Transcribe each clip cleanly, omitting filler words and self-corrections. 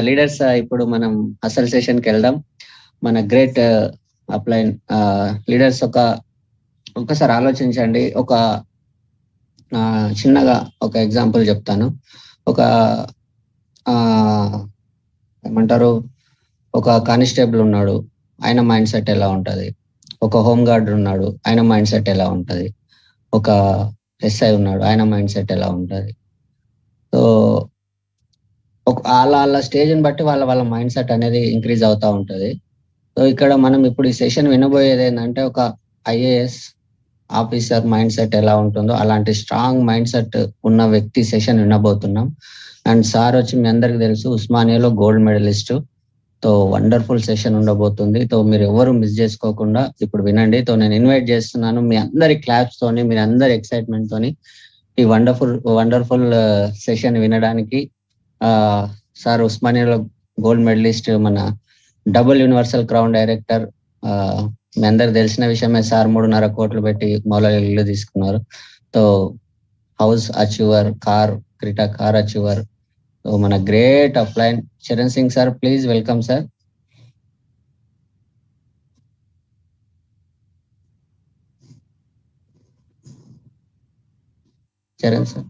Leaders ఇప్పుడు మనం అసలు సెషన్కి వెళ్దాం. మన గ్రేట్ అప్లైన్ లీడర్స్ ఒకసారి ఆలోచించండి. చిన్నగా ఒక ఎగ్జాంపుల్ చెప్తాను. ఒక ఏమంటారు, ఒక కానిస్టేబుల్ ఉన్నాడు, ఆయన మైండ్ సెట్ ఎలా ఉంటుంది? ఒక హోమ్ గార్డ్ ఉన్నాడు, ఆయన మైండ్ సెట్ ఎలా ఉంటుంది? ఒక ఎస్ఐ ఉన్నాడు, ఆయన మైండ్ సెట్ ఎలా ఉంటుంది? సో వాళ్ళ స్టేజ్ని బట్టి వాళ్ళ మైండ్ సెట్ అనేది ఇంక్రీజ్ అవుతూ ఉంటుంది. సో ఇక్కడ మనం ఇప్పుడు ఈ సెషన్ వినబోయేది ఏంటంటే, ఒక ఐఏఎస్ ఆఫీసర్ మైండ్ సెట్ ఎలా ఉంటుందో అలాంటి స్ట్రాంగ్ మైండ్ సెట్ ఉన్న వ్యక్తి సెషన్ వినబోతున్నాం. అండ్ సార్ వచ్చి మీ అందరికి తెలుసు, ఉస్మానియాలో గోల్డ్ మెడలిస్ట్. తో వండర్ఫుల్ సెషన్ ఉండబోతుంది. తో మీరు ఎవరు మిస్ చేసుకోకుండా ఇప్పుడు వినండి. తో నేను ఇన్వైట్ చేస్తున్నాను మీ అందరి క్లాప్స్ తోని, మీరు అందరి ఎక్సైట్మెంట్ తోని ఈ వండర్ఫుల్ సెషన్ వినడానికి సార్ ఉస్మానియాలో గోల్డ్ మెడలిస్ట్, మన డబుల్ యూనివర్సల్ క్రౌన్ డైరెక్టర్. మీ అందరికి తెలిసిన విషయమే, సార్ 3.5 కోట్లు పెట్టి మౌలాలి ఇల్లు తీసుకున్నారు. తో house achiever, Creta car achiever. So మన గ్రేట్ అప్లైన్ Charan Singh sir, please welcome sir. Charan sir,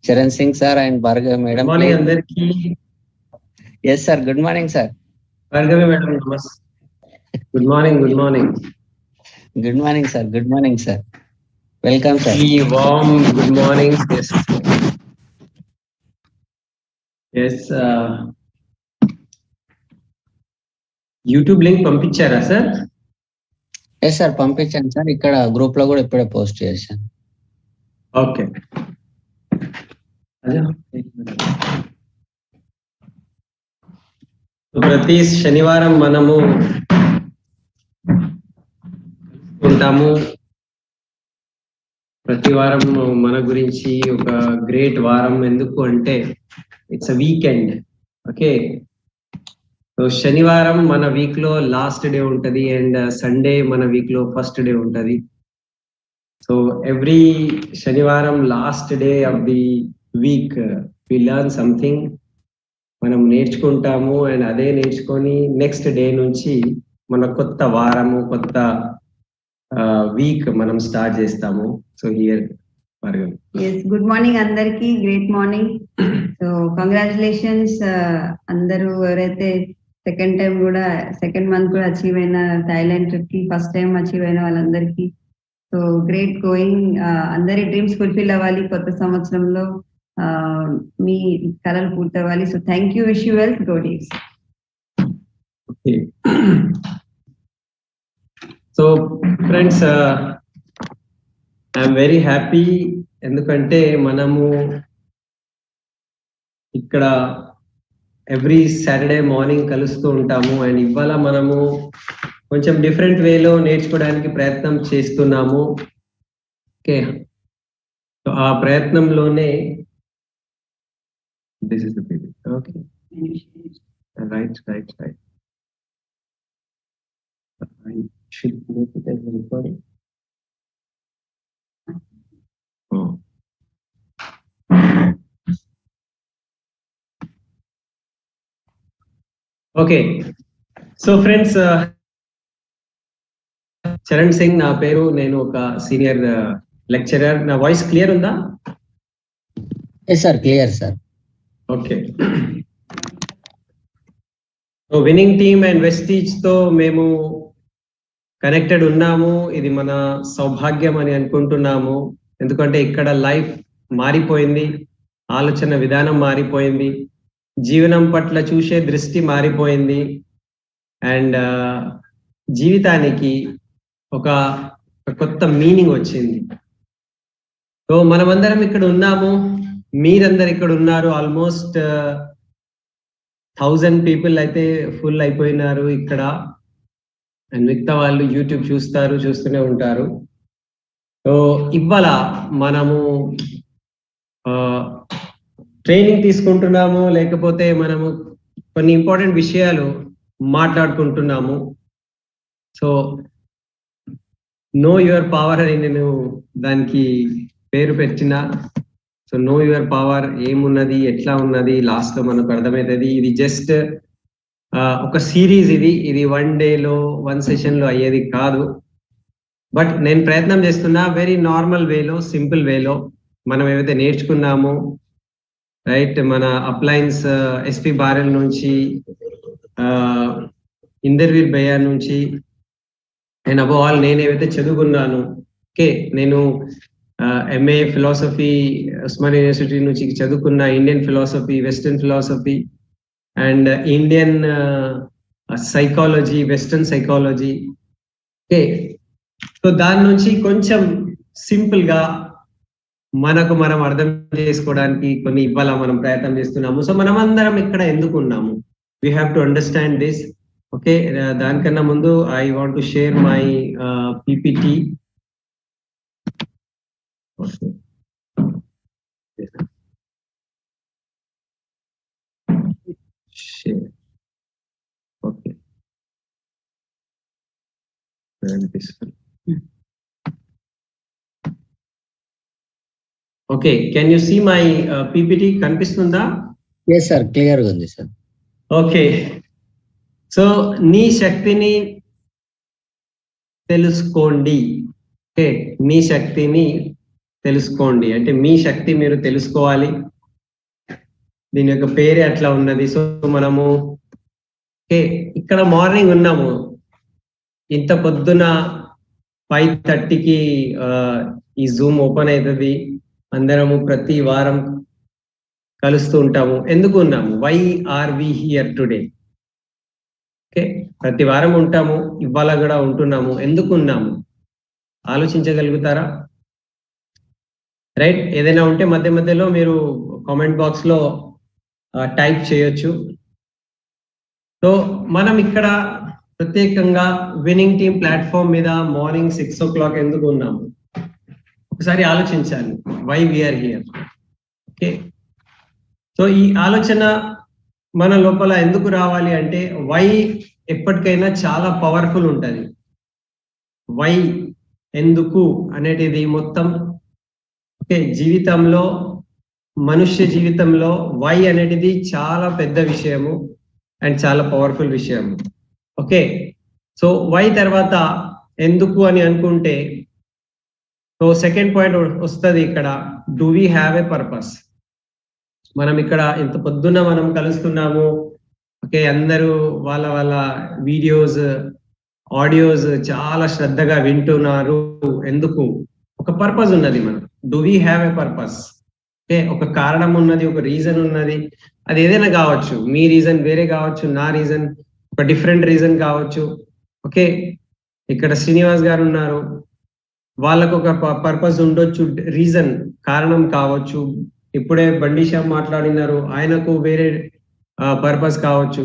Charan Singh sir and Bhargavi madam. Morning అందరికి. Yes sir, good morning sir. Bhargavi madam నమస్తే. Good morning. Good morning sir. Good morning sir. Welcome sir. Warm good morning. Yes YouTube link పంపించారా సార్? Yes sir, పంపించాను సార్. ఇక్కడ group లో కూడా ఇప్పుడే పోస్ట్ చేశాను. ఓకే. ప్రతి శనివారం మనము ఉంటాము. ప్రతి వారం మన గురించి ఒక గ్రేట్ వారం. ఎందుకు అంటే ఇట్స్ అ వీకెండ్. ఓకే, శనివారం మన వీక్ లో లాస్ట్ డే ఉంటది అండ్ సండే మన వీక్ లో ఫస్ట్ డే ఉంటది. సో ఎవ్రీ శనివారం last day of the week we learn something. మనం నేర్చుకుంటాము అండ్ అదే నేర్చుకొని నెక్స్ట్ డే నుంచి మన కొత్త వారము, కొత్త వీక్ మనం స్టార్ట్ చేస్తాము. So here yes, good morning అందరికి. Great morning. సో కంగ్రాచులేషన్స్ అందరూ ఎవరైతే సెకండ్ మంత్ కూడా అచీవ్ అయిన, థాయిలాండ్ ట్రిప్ కి ఫస్ట్ టైం అచీవ్ అయిన వాళ్ళందరికీ. So great going. అందరి డ్రీమ్స్ ఫుల్ఫిల్ అవ్వాలి కొత్త సంవత్సరంలో. మీ కళలు పూర్తవ్వాలి. So thank you. Wish you well. Go days. So friends, I'm very happy. ఎందుకంటే మనము ఇక్కడ ఎవ్రీ సాటర్డే మార్నింగ్ కలుస్తూ ఉంటాము అండ్ ఇవాళ మనము కొంచెం డిఫరెంట్ వేలో నేర్చుకోవడానికి ప్రయత్నం చేస్తున్నాము. ఓకే, సో ఆ ప్రయత్నంలోనే this is the period. Okay, right. I should make it as a recording. Oh. Okay. So friends, Charan Singh నా పేరు. నేను ఒక సీనియర్ లెక్చరర్. నా వాయిస్ క్లియర్ ఉందా? Yes sir, clear sir. Okay. So winning team and Vestige తో మేము కనెక్టెడ్ ఉన్నాము. ఇది మన సౌభాగ్యం అని అనుకుంటున్నాము. ఎందుకంటే ఇక్కడ లైఫ్ మారిపోయింది, ఆలోచన విధానం మారిపోయింది, జీవనం పట్ల చూసే దృష్టి మారిపోయింది అండ్ జీవితానికి ఒక కొత్త మీనింగ్ వచ్చింది. సో మనమందరం ఇక్కడ ఉన్నాము, మీరందరు ఇక్కడ ఉన్నారు. ఆల్మోస్ట్ 1000 పీపుల్ అయితే ఫుల్ అయిపోయినారు ఇక్కడ. అండ్ మిగతా వాళ్ళు యూట్యూబ్ చూస్తూనే ఉంటారు. సో ఇవాళ మనము ట్రైనింగ్ తీసుకుంటున్నాము, లేకపోతే మనము కొన్ని ఇంపార్టెంట్ విషయాలు మాట్లాడుకుంటున్నాము. సో నో యువర్ పవర్ అని నేను దానికి పేరు పెట్టిన. సో నో యువర్ పవర్ ఏమున్నది, ఎట్లా ఉన్నది లాస్ట్ లో మనకు అర్థమవుతుంది. ఇది జస్ట్ ఒక సిరీస్, ఇది 1 డేలో 1 సెషన్ లో అయ్యేది కాదు. బట్ నేను ప్రయత్నం చేస్తున్నా వెరీ నార్మల్ వేలో, సింపుల్ వేలో మనం ఏవైతే నేర్చుకున్నామో, రైట్, మన అప్లయన్స్ ఎస్పి బారెల్ నుంచి, ఇందర్వీర్ భయ్యా నుంచి, అండ్ అబౌవ్ ఆల్ నేను ఏవైతే చదువుకున్నాను, ఓకే, నేను ఎంఏ ఫిలాసఫీ ఉస్మానియా యూనివర్సిటీ నుంచి చదువుకున్న, Indian philosophy, western philosophy and Indian psychology, western psychology. Okay, so దాని నుంచి కొంచెం సింపుల్ గా మనకు మనం అర్థం చేసుకోవడానికి కొన్ని ఇవ్వాల మనం ప్రయత్నం చేస్తున్నాము. సో మనం అందరం ఇక్కడ ఎందుకు ఉన్నాము, we have to understand this. Okay, దానికన్నా ముందు I want to share my PPT. Okay, okay, can you see my PPT? కనిపిస్తుందా? ఎస్ సార్, క్లియర్ గా ఉంది సార్. ఓకే, సో నీ శక్తిని తెలుసుకోండి. ఓకే, మీ శక్తిని తెలుసుకోండి అంటే మీ శక్తి మీరు తెలుసుకోవాలి. దీని యొక్క పేరే అట్లా ఉన్నది. సో మనము ఓకే ఇక్కడ మార్నింగ్ ఉన్నాము, ఇంత పొద్దున 5:30కి ఈ జూమ్ ఓపెన్ అవుతుంది. అందరము ప్రతి వారం కలుస్తూ ఉంటాము. ఎందుకు ఉన్నాము? Why are we here today? Okay, ప్రతి వారం ఉంటాము, ఇవాళ కూడా ఉంటున్నాము. ఎందుకు ఉన్నాము ఆలోచించగలుగుతారా? రైట్, ఏదైనా ఉంటే మధ్య మధ్యలో మీరు కామెంట్ బాక్స్ లో టైప్ చేయొచ్చు. సో మనం ఇక్కడ ప్రత్యేకంగా విన్నింగ్ టీమ్ ప్లాట్ఫామ్ మీద మార్నింగ్ 6 o'clock ఎందుకు ఉన్నాము ఒకసారి ఆలోచించాలి. Why we are here. Okay, so ఈ ఆలోచన మన లోపల ఎందుకు రావాలి అంటే, వై ఎప్పటికైనా చాలా పవర్ఫుల్ ఉంటుంది. వై, ఎందుకు అనేటిది మొత్తం ఓకే జీవితంలో, మనుష్య జీవితంలో వై అనేటిది చాలా పెద్ద విషయము అండ్ చాలా పవర్ఫుల్ విషయము. ఓకే, సో వై తర్వాత ఎందుకు అని అనుకుంటే, సో సెకండ్ పాయింట్ వస్తుంది ఇక్కడ, do we have a purpose? మనం ఇక్కడ ఇంత పొద్దున్న మనం కలుస్తున్నాము. ఓకే, అందరూ వాళ్ళ వాళ్ళ వీడియోస్, ఆడియోస్ చాలా శ్రద్ధగా వింటున్నారు. ఎందుకు? ఒక పర్పస్ ఉన్నది. మనం do we have a purpose? Okay, ఒక కారణం ఉన్నది, ఒక రీజన్ ఉన్నది. అది ఏదైనా కావచ్చు, మీ రీజన్ వేరే కావచ్చు, నా రీజన్ ఒక డిఫరెంట్ రీజన్ కావచ్చు. ఓకే, ఇక్కడ శ్రీనివాస్ గారు ఉన్నారు, వాళ్ళకు ఒక పర్పస్ ఉండొచ్చు, రీజన్ కారణం కావచ్చు. ఇప్పుడే బండి శ్యామ్ మాట్లాడినారు, ఆయనకు వేరే పర్పస్ కావచ్చు.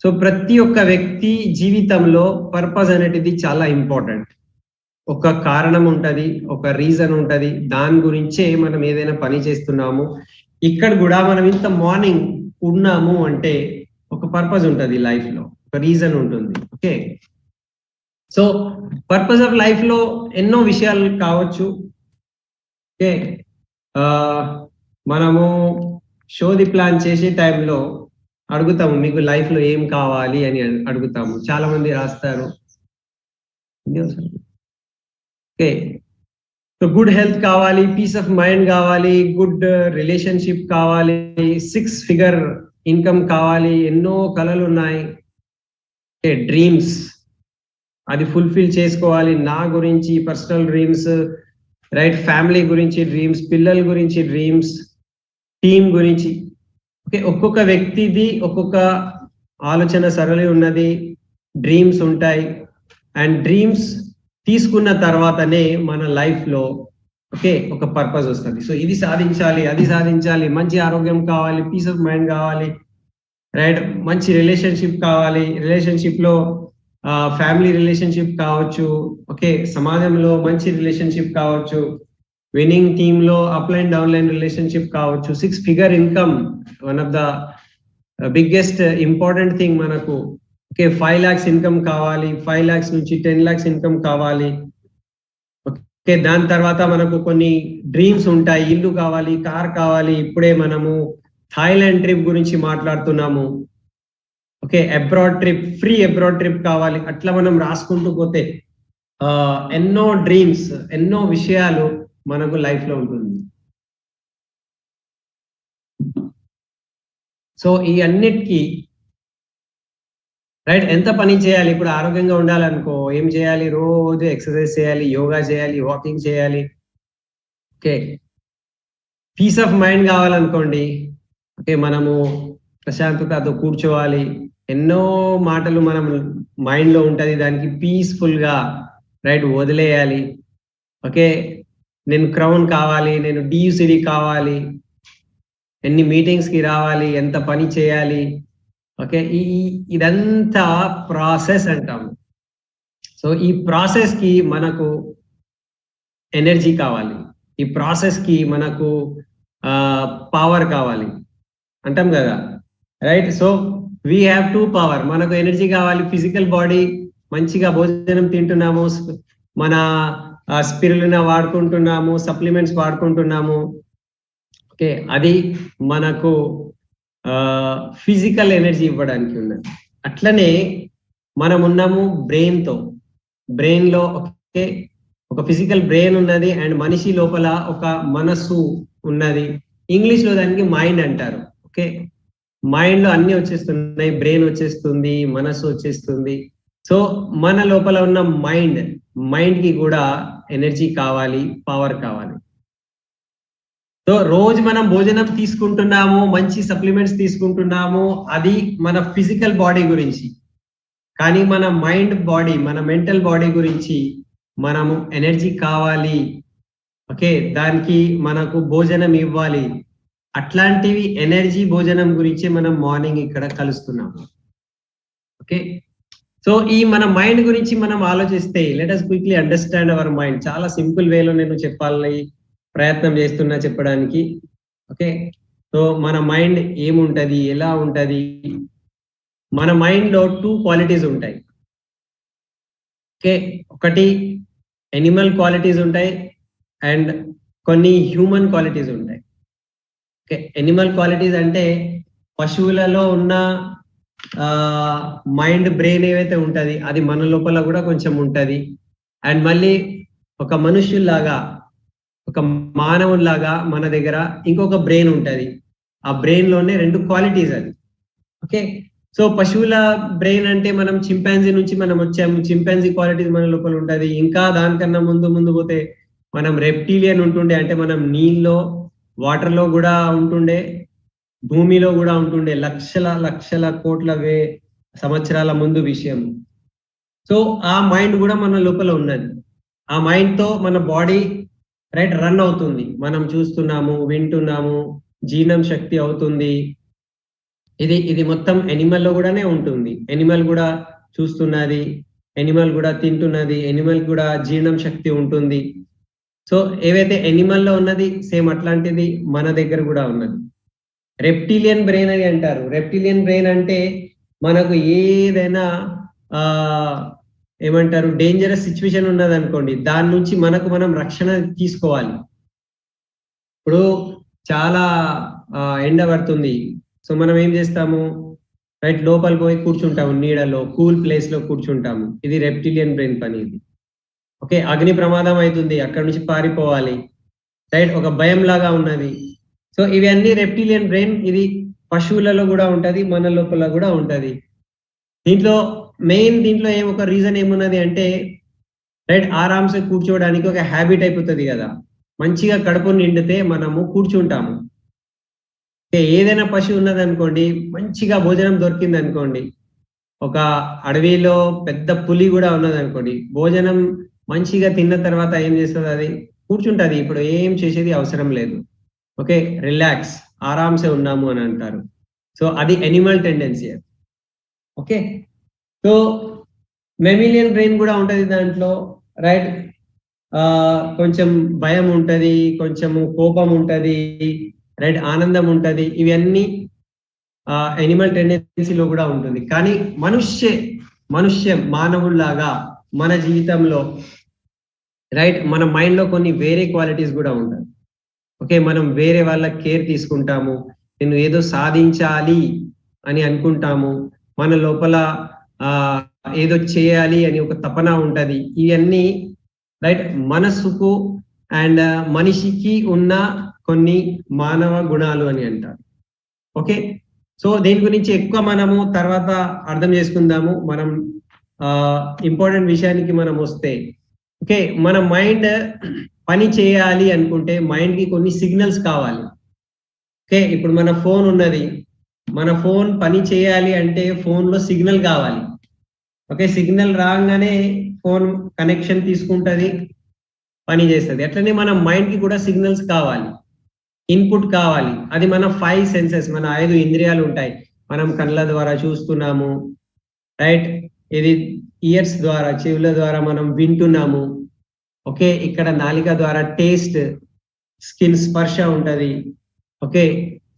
సో ప్రతి ఒక్క వ్యక్తి జీవితంలో పర్పస్ అనేటిది చాలా ఇంపార్టెంట్. ఒక కారణం ఉంటది, ఒక రీజన్ ఉంటది, దాని గురించే మనం ఏదైనా పని చేస్తున్నాము. ఇక్కడ కూడా మనం ఇంత మార్నింగ్ ఉన్నాము అంటే ఒక పర్పస్ ఉంటది లైఫ్ లో, ఒక రీజన్ ఉంటుంది. Okay, so purpose of life లో ఎన్నో విషయాలు కావచ్చు. ఓకే, మనము షోది ప్లాన్ చేసే టైంలో అడుగుతాము, మీకు లైఫ్ లో ఏం కావాలి అని అడుగుతాము. చాలా మంది రాస్తారు. ఓకే, సో గుడ్ హెల్త్ కావాలి, పీస్ ఆఫ్ మైండ్ కావాలి, గుడ్ రిలేషన్షిప్ కావాలి, 6 figure ఇన్కమ్ కావాలి, ఎన్నో కళలు ఉన్నాయి. ఓకే, డ్రీమ్స్ అది ఫుల్ఫిల్ చేసుకోవాలి. నా గురించి పర్సనల్ డ్రీమ్స్, రైట్, ఫ్యామిలీ గురించి డ్రీమ్స్, పిల్లల గురించి డ్రీమ్స్, టీమ్ గురించి. ఓకే, ఒక్కొక్క వ్యక్తిది ఒక్కొక్క ఆలోచన సరళి ఉన్నది, డ్రీమ్స్ ఉంటాయి. అండ్ డ్రీమ్స్ తీసుకున్న తర్వాతనే మన లైఫ్ లో ఓకే ఒక పర్పస్ వస్తుంది. సో ఇది సాధించాలి, అది సాధించాలి, మంచి ఆరోగ్యం కావాలి, పీస్ ఆఫ్ మైండ్ కావాలి, రైట్, మంచి రిలేషన్షిప్ కావాలి, రిలేషన్షిప్ లో ఫ్యామిలీ రిలేషన్షిప్ కావచ్చు, ఓకే, సమాజంలో మంచి రిలేషన్షిప్ కావచ్చు, విన్నింగ్ టీమ్ లో అప్లైన్ డౌన్లైన్ రిలేషన్షిప్ కావచ్చు, 6 figure income one of the biggest important thing మనకు. ఓకే, 5 lakhs ఇన్కమ్ కావాలి, 5 lakhs నుంచి 10 lakhs ఇన్కమ్ కావాలి. ఓకే, దాని తర్వాత మనకు కొన్ని డ్రీమ్స్ ఉంటాయి, ఇల్లు కావాలి, కార్ కావాలి. ఇప్పుడే మనము థాయిలాండ్ ట్రిప్ గురించి మాట్లాడుతున్నాము. Okay, abroad trip, free abroad trip కావాలి. అట్లా మనం రాసుకుంటూ పోతే ఎన్నో డ్రీమ్స్, ఎన్నో విషయాలు మనకు లైఫ్ లో ఉంటుంది. సో ఈ అన్నిటికీ రైట్ ఎంత పని చేయాలి? ఇప్పుడు ఆరోగ్యంగా ఉండాలనుకో ఏం చేయాలి? రోజు ఎక్సర్సైజ్ చేయాలి, యోగా చేయాలి, వాకింగ్ చేయాలి. ఓకే, పీస్ ఆఫ్ మైండ్ కావాలనుకోండి, ఓకే, మనము ప్రశాంతతతో కూర్చోవాలి. ఎన్నో మాటలు మనం మైండ్ లో ఉంటది, దానికి పీస్ఫుల్ గా రైట్ వదిలేయాలి. ఓకే, నేను క్రౌన్ కావాలి, నేను డియుసిడి కావాలి, ఎన్ని మీటింగ్స్ కి రావాలి, ఎంత పని చేయాలి. ఓకే, ఇదంతా ప్రాసెస్ అంటాము. సో ఈ ప్రాసెస్ కి మనకు ఎనర్జీ కావాలి, ఈ ప్రాసెస్ కి మనకు పవర్ కావాలి అంటాం కదా, right? So we have to power. మనకు ఎనర్జీ కావాలి, ఫిజికల్ బాడీ మంచిగా భోజనం తింటున్నాము, మన స్పిరులినా వాడుకుంటున్నాము, సప్లిమెంట్స్ వాడుకుంటున్నాము. ఓకే, అది మనకు ఫిజికల్ ఎనర్జీ ఇవ్వడానికి ఉన్నది. అట్లనే మనం ఉన్నాము బ్రెయిన్ తో. బ్రెయిన్ లో ఓకే ఒక ఫిజికల్ బ్రెయిన్ ఉన్నది అండ్ మనిషి లోపల ఒక మనస్సు ఉన్నది. ఇంగ్లీష్ లో దానికి మైండ్ అంటారు. ఓకే, మైండ్ లో అన్ని వచ్చేస్తున్నాయి, బ్రెయిన్ వచ్చేస్తుంది, మనస్సు వచ్చేస్తుంది. సో మన లోపల ఉన్న మైండ్ కి కూడా ఎనర్జీ కావాలి, పవర్ కావాలి. సో రోజు మనం భోజనం తీసుకుంటున్నాము, మంచి సప్లిమెంట్స్ తీసుకుంటున్నాము, అది మన ఫిజికల్ బాడీ గురించి. కానీ మన మైండ్ బాడీ, మన మెంటల్ బాడీ గురించి మనము ఎనర్జీ కావాలి. ఓకే, దానికి మనకు భోజనం ఇవ్వాలి. అట్లాంటివి ఎనర్జీ, భోజనం గురించి మనం మార్నింగ్ ఇక్కడ కలుస్తున్నాము. ఓకే, సో ఈ మన మైండ్ గురించి మనం ఆలోచిస్తే let us quickly understand our mind. చాలా సింపుల్ వేలో నేను చెప్పాలని ప్రయత్నం చేస్తున్నా చెప్పడానికి. ఓకే, సో మన మైండ్ ఏముంటది, ఎలా ఉంటది? మన మైండ్ లో 2 క్వాలిటీస్ ఉంటాయి. ఓకే, ఒకటి ఎనిమల్ క్వాలిటీస్ ఉంటాయి అండ్ కొన్ని హ్యూమన్ క్వాలిటీస్ ఉంటాయి. ఓకే, ఎనిమల్ క్వాలిటీస్ అంటే పశువులలో ఉన్న మైండ్, బ్రెయిన్ ఏవైతే ఉంటది అది మన లోపల కూడా కొంచెం ఉంటది. అండ్ మళ్ళీ ఒక మనుష్యుల్లాగా, ఒక మానవుల్లాగా మన దగ్గర ఇంకొక బ్రెయిన్ ఉంటది. ఆ బ్రెయిన్ లోనే 2 క్వాలిటీస్ అది. ఓకే, సో పశువుల బ్రెయిన్ అంటే మనం చింపాంజీ నుంచి మనం వచ్చాము, చింపాంజీ క్వాలిటీస్ మన లోపల ఉంటది. ఇంకా దానికన్నా ముందు పోతే మనం రెప్టీలియన్ ఉంటుండే, అంటే మనం నీళ్ళలో, వాటర్ లో కూడా ఉంటుండే, భూమిలో కూడా ఉంటుండే, లక్షల కోట్ల సంవత్సరాల ముందు విషయం. సో ఆ మైండ్ కూడా మన లోపల ఉన్నది. ఆ మైండ్ తో మన బాడీ రైట్ రన్ అవుతుంది. మనం చూస్తున్నాము, వింటున్నాము, జీర్ణం శక్తి అవుతుంది. ఇది మొత్తం ఎనిమల్ లో కూడానే ఉంటుంది. ఎనిమల్ కూడా చూస్తున్నది, ఎనిమల్ కూడా తింటున్నది, ఎనిమల్ కూడా జీర్ణం శక్తి ఉంటుంది. సో ఏవైతే ఎనిమల్ లో ఉన్నది సేమ్ అట్లాంటిది మన దగ్గర కూడా ఉన్నది. రెప్టిలియన్ బ్రెయిన్ అని అంటారు. రెప్టిలియన్ బ్రెయిన్ అంటే మనకు ఏదైనా ఏమంటారు డేంజరస్ సిచ్యువేషన్ ఉన్నది అనుకోండి, దాని నుంచి మనం రక్షణ తీసుకోవాలి. ఇప్పుడు చాలా ఎండ పడుతుంది, సో మనం ఏం చేస్తాము, రైట్ లోపలికి పోయి కూర్చుంటాము, నీడలో కూల్ ప్లేస్ లో కూర్చుంటాము. ఇది రెప్టిలియన్ బ్రెయిన్ పని ఇది. ఓకే, అగ్ని ప్రమాదం అవుతుంది, అక్కడ నుంచి పారిపోవాలి, రైట్ ఒక భయం లాగా ఉన్నది. సో ఇవన్నీ రెప్టిలియన్ బ్రెయిన్. ఇది పశువులలో కూడా ఉంటది, మన లోపల కూడా ఉంటది. దీంట్లో ఒక రీజన్ ఏమున్నది అంటే రైట్ ఆరామ్సే కూర్చోవడానికి ఒక హ్యాబిట్ అయిపోతుంది కదా. మంచిగా కడుపు నిండితే మనము కూర్చుంటాము. ఏదైనా పశువు ఉన్నది అనుకోండి, మంచిగా భోజనం దొరికింది అనుకోండి, ఒక అడవిలో పెద్ద పులి కూడా ఉన్నది అనుకోండి, భోజనం మంచిగా తిన్న తర్వాత ఏం చేస్తుంది, అది కూర్చుంటది. ఇప్పుడు ఏం చేసేది అవసరం లేదు. ఓకే, రిలాక్స్, ఆరామ్సే ఉన్నాము అని అంటారు. సో అది animal tendency. Okay, so mammalian brain కూడా ఉంటది దాంట్లో, రైట్ కొంచెం భయం ఉంటది, కొంచెము కోపం ఉంటది, రైట్ ఆనందం ఉంటది. ఇవన్నీ ఎనిమల్ టెండెన్సీలో కూడా ఉంటుంది. కానీ మానవుల్లాగా మన జీవితంలో రైట్. మన మైండ్ లో కొన్ని వేరే క్వాలిటీస్ కూడా ఉంటాయి. ఓకే, మనం వేరే వాళ్ళ కేర్ తీసుకుంటాము, నేను ఏదో సాధించాలి అని అనుకుంటాము, మన లోపల ఏదో చేయాలి అని ఒక తపన ఉంటది. ఇవన్నీ రైట్ మనసుకు అండ్ మనిషికి ఉన్న కొన్ని మానవ గుణాలు అని అంటారు. ఓకే, సో దీని గురించి ఎక్కువ మనము తర్వాత అర్థం చేసుకుందాము. మనం ఇంపార్టెంట్ విషయానికి మనం వస్తే, ఓకే, మన మైండ్ పని చేయాలి అనుకుంటే మైండ్ కి కొన్ని సిగ్నల్స్ కావాలి. ఓకే, ఇప్పుడు మన ఫోన్ ఉన్నది, మన ఫోన్ పని చేయాలి అంటే ఫోన్ లో సిగ్నల్ కావాలి. ఓకే, సిగ్నల్ రాగానే ఫోన్ కనెక్షన్ తీసుకుంటది, పని చేస్తుంది. అట్లనే మన మైండ్ కి కూడా సిగ్నల్స్ కావాలి, ఇన్పుట్ కావాలి. అది మన 5 సెన్సెస్, మన 5 ఇంద్రియాలు ఉంటాయి. మనం కళ్ళ ద్వారా చూస్తున్నాము, రైట్, ఇది ఇయర్స్ ద్వారా, చెవుల ద్వారా మనం వింటున్నాము. ఓకే, ఇక్కడ నాలిక ద్వారా టేస్ట్, స్కిన్ స్పర్శ ఉంటది. ఓకే,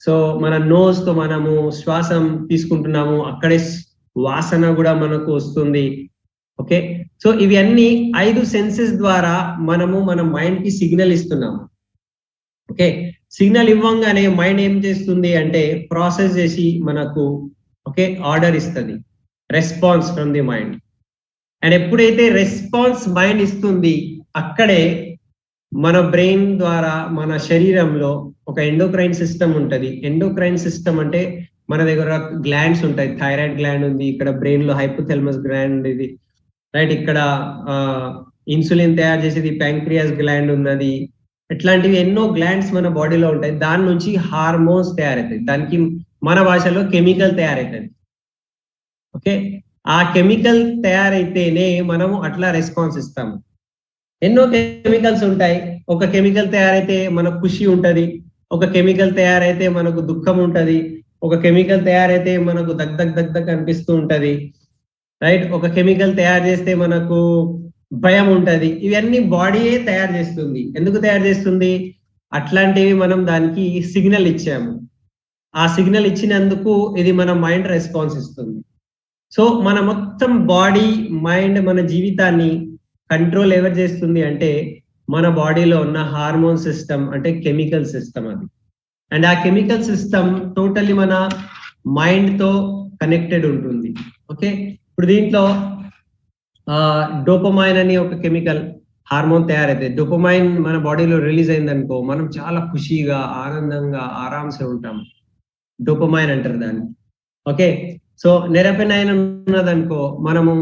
సో మన నోస్ తో మనము శ్వాసం తీసుకుంటున్నాము, అక్కడే వాసన కూడా మనకు వస్తుంది. ఓకే, సో ఇవి అన్ని 5 సెన్సెస్ ద్వారా మనము మన మైండ్ కి సిగ్నల్ ఇస్తున్నాము. ఓకే, సిగ్నల్ ఇవ్వంగానే మైండ్ ఏం చేస్తుంది అంటే ప్రాసెస్ చేసి మనకు ఓకే ఆర్డర్ ఇస్తుంది, response from the mind. And ఎప్పుడైతే రెస్పాన్స్ మైండ్ ఇస్తుంది, అక్కడే మన బ్రెయిన్ ద్వారా మన శరీరంలో ఒక ఎండోక్రైన్ సిస్టమ్ ఉంటది. ఎండోక్రైన్ సిస్టమ్ అంటే మన దగ్గర గ్లాండ్స్ ఉంటాయి. థైరాయిడ్ గ్లాండ్ ఉంది, ఇక్కడ బ్రెయిన్ లో హైపోథాలమస్ గ్లాండ్ ఇది, రైట్, ఇక్కడ ఇన్సులిన్ తయారు చేసేది ప్యాంక్రియాస్ గ్లాండ్ ఉన్నది. ఇట్లాంటివి ఎన్నో గ్లాండ్స్ మన బాడీలో ఉంటాయి. దాని నుంచి హార్మోన్స్ తయారవుతాయి, దానికి మన భాషలో కెమికల్ తయారవుతుంది. ఓకే, ఆ కెమికల్ తయారైతేనే మనము అట్లా రెస్పాన్స్ ఇస్తాము. ఎన్నో కెమికల్స్ ఉంటాయి. ఒక కెమికల్ తయారైతే మనకు ఖుషి ఉంటది, ఒక కెమికల్ తయారైతే మనకు దుఃఖం ఉంటది, ఒక కెమికల్ తయారైతే మనకు దగ్ అనిపిస్తూ ఉంటది, రైట్, ఒక కెమికల్ తయారు చేస్తే మనకు భయం ఉంటది. ఇవన్నీ బాడీయే తయారు చేస్తుంది. ఎందుకు తయారు చేస్తుంది? అట్లాంటివి మనం దానికి సిగ్నల్ ఇచ్చాము. ఆ సిగ్నల్ ఇచ్చినందుకు ఇది మన మైండ్ రెస్పాన్స్ ఇస్తుంది. సో మన మొత్తం బాడీ, మైండ్, మన జీవితాన్ని కంట్రోల్ ఎవరు చేస్తుంది అంటే మన బాడీలో ఉన్న హార్మోన్ సిస్టమ్, అంటే కెమికల్ సిస్టమ్ అది. అండ్ ఆ కెమికల్ సిస్టమ్ టోటల్లీ మన మైండ్ తో కనెక్టెడ్ ఉంటుంది. ఓకే, ఇప్పుడు దీంట్లో డోపమైన్ అని ఒక కెమికల్ హార్మోన్ తయారైతే, డోపమైన్ మన బాడీలో రిలీజ్ అయిందనుకో మనం చాలా ఖుషిగా, ఆనందంగా, ఆరాంసే ఉంటాం. డోపమైన్ అంటారు దాన్ని. ఓకే, సో నెరపెనైన్ ఉన్నదనుకో మనము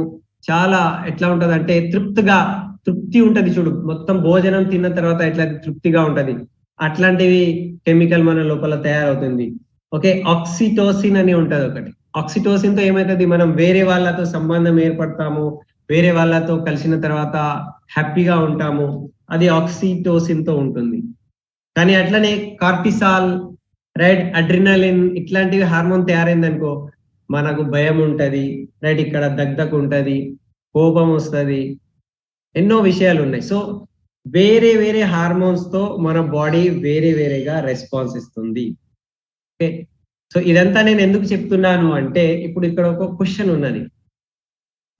చాలా ఎట్లా ఉంటది అంటే తృప్తి ఉంటది. చూడు, మొత్తం భోజనం తిన్న తర్వాత ఎట్లా తృప్తిగా ఉంటది, అట్లాంటివి కెమికల్ మన లోపల తయారవుతుంది. ఓకే, ఆక్సిటోసిన్ అని ఉంటది ఒకటి. ఆక్సిటోసిన్ తో ఏమైతుంది, మనం వేరే వాళ్ళతో సంబంధం ఏర్పడతాము, వేరే వాళ్ళతో కలిసిన తర్వాత హ్యాపీగా ఉంటాము, అది ఆక్సిటోసిన్ తో ఉంటుంది. కానీ అట్లనే కార్టిసాల్, రైట్, అడ్రినలిన్, ఇట్లాంటివి హార్మోన్ తయారైంది అనుకో మనకు భయం ఉంటది, రైట్, ఇక్కడ దగ్ధకు ఉంటది, కోపం వస్తుంది, ఎన్నో విషయాలు ఉన్నాయి. సో వేరే వేరే హార్మోన్స్ తో మన బాడీ వేరే వేరేగా రెస్పాన్స్ ఇస్తుంది. ఓకే, సో ఇదంతా నేను ఎందుకు చెప్తున్నాను అంటే ఇప్పుడు ఇక్కడ ఒక క్వశ్చన్ ఉన్నది,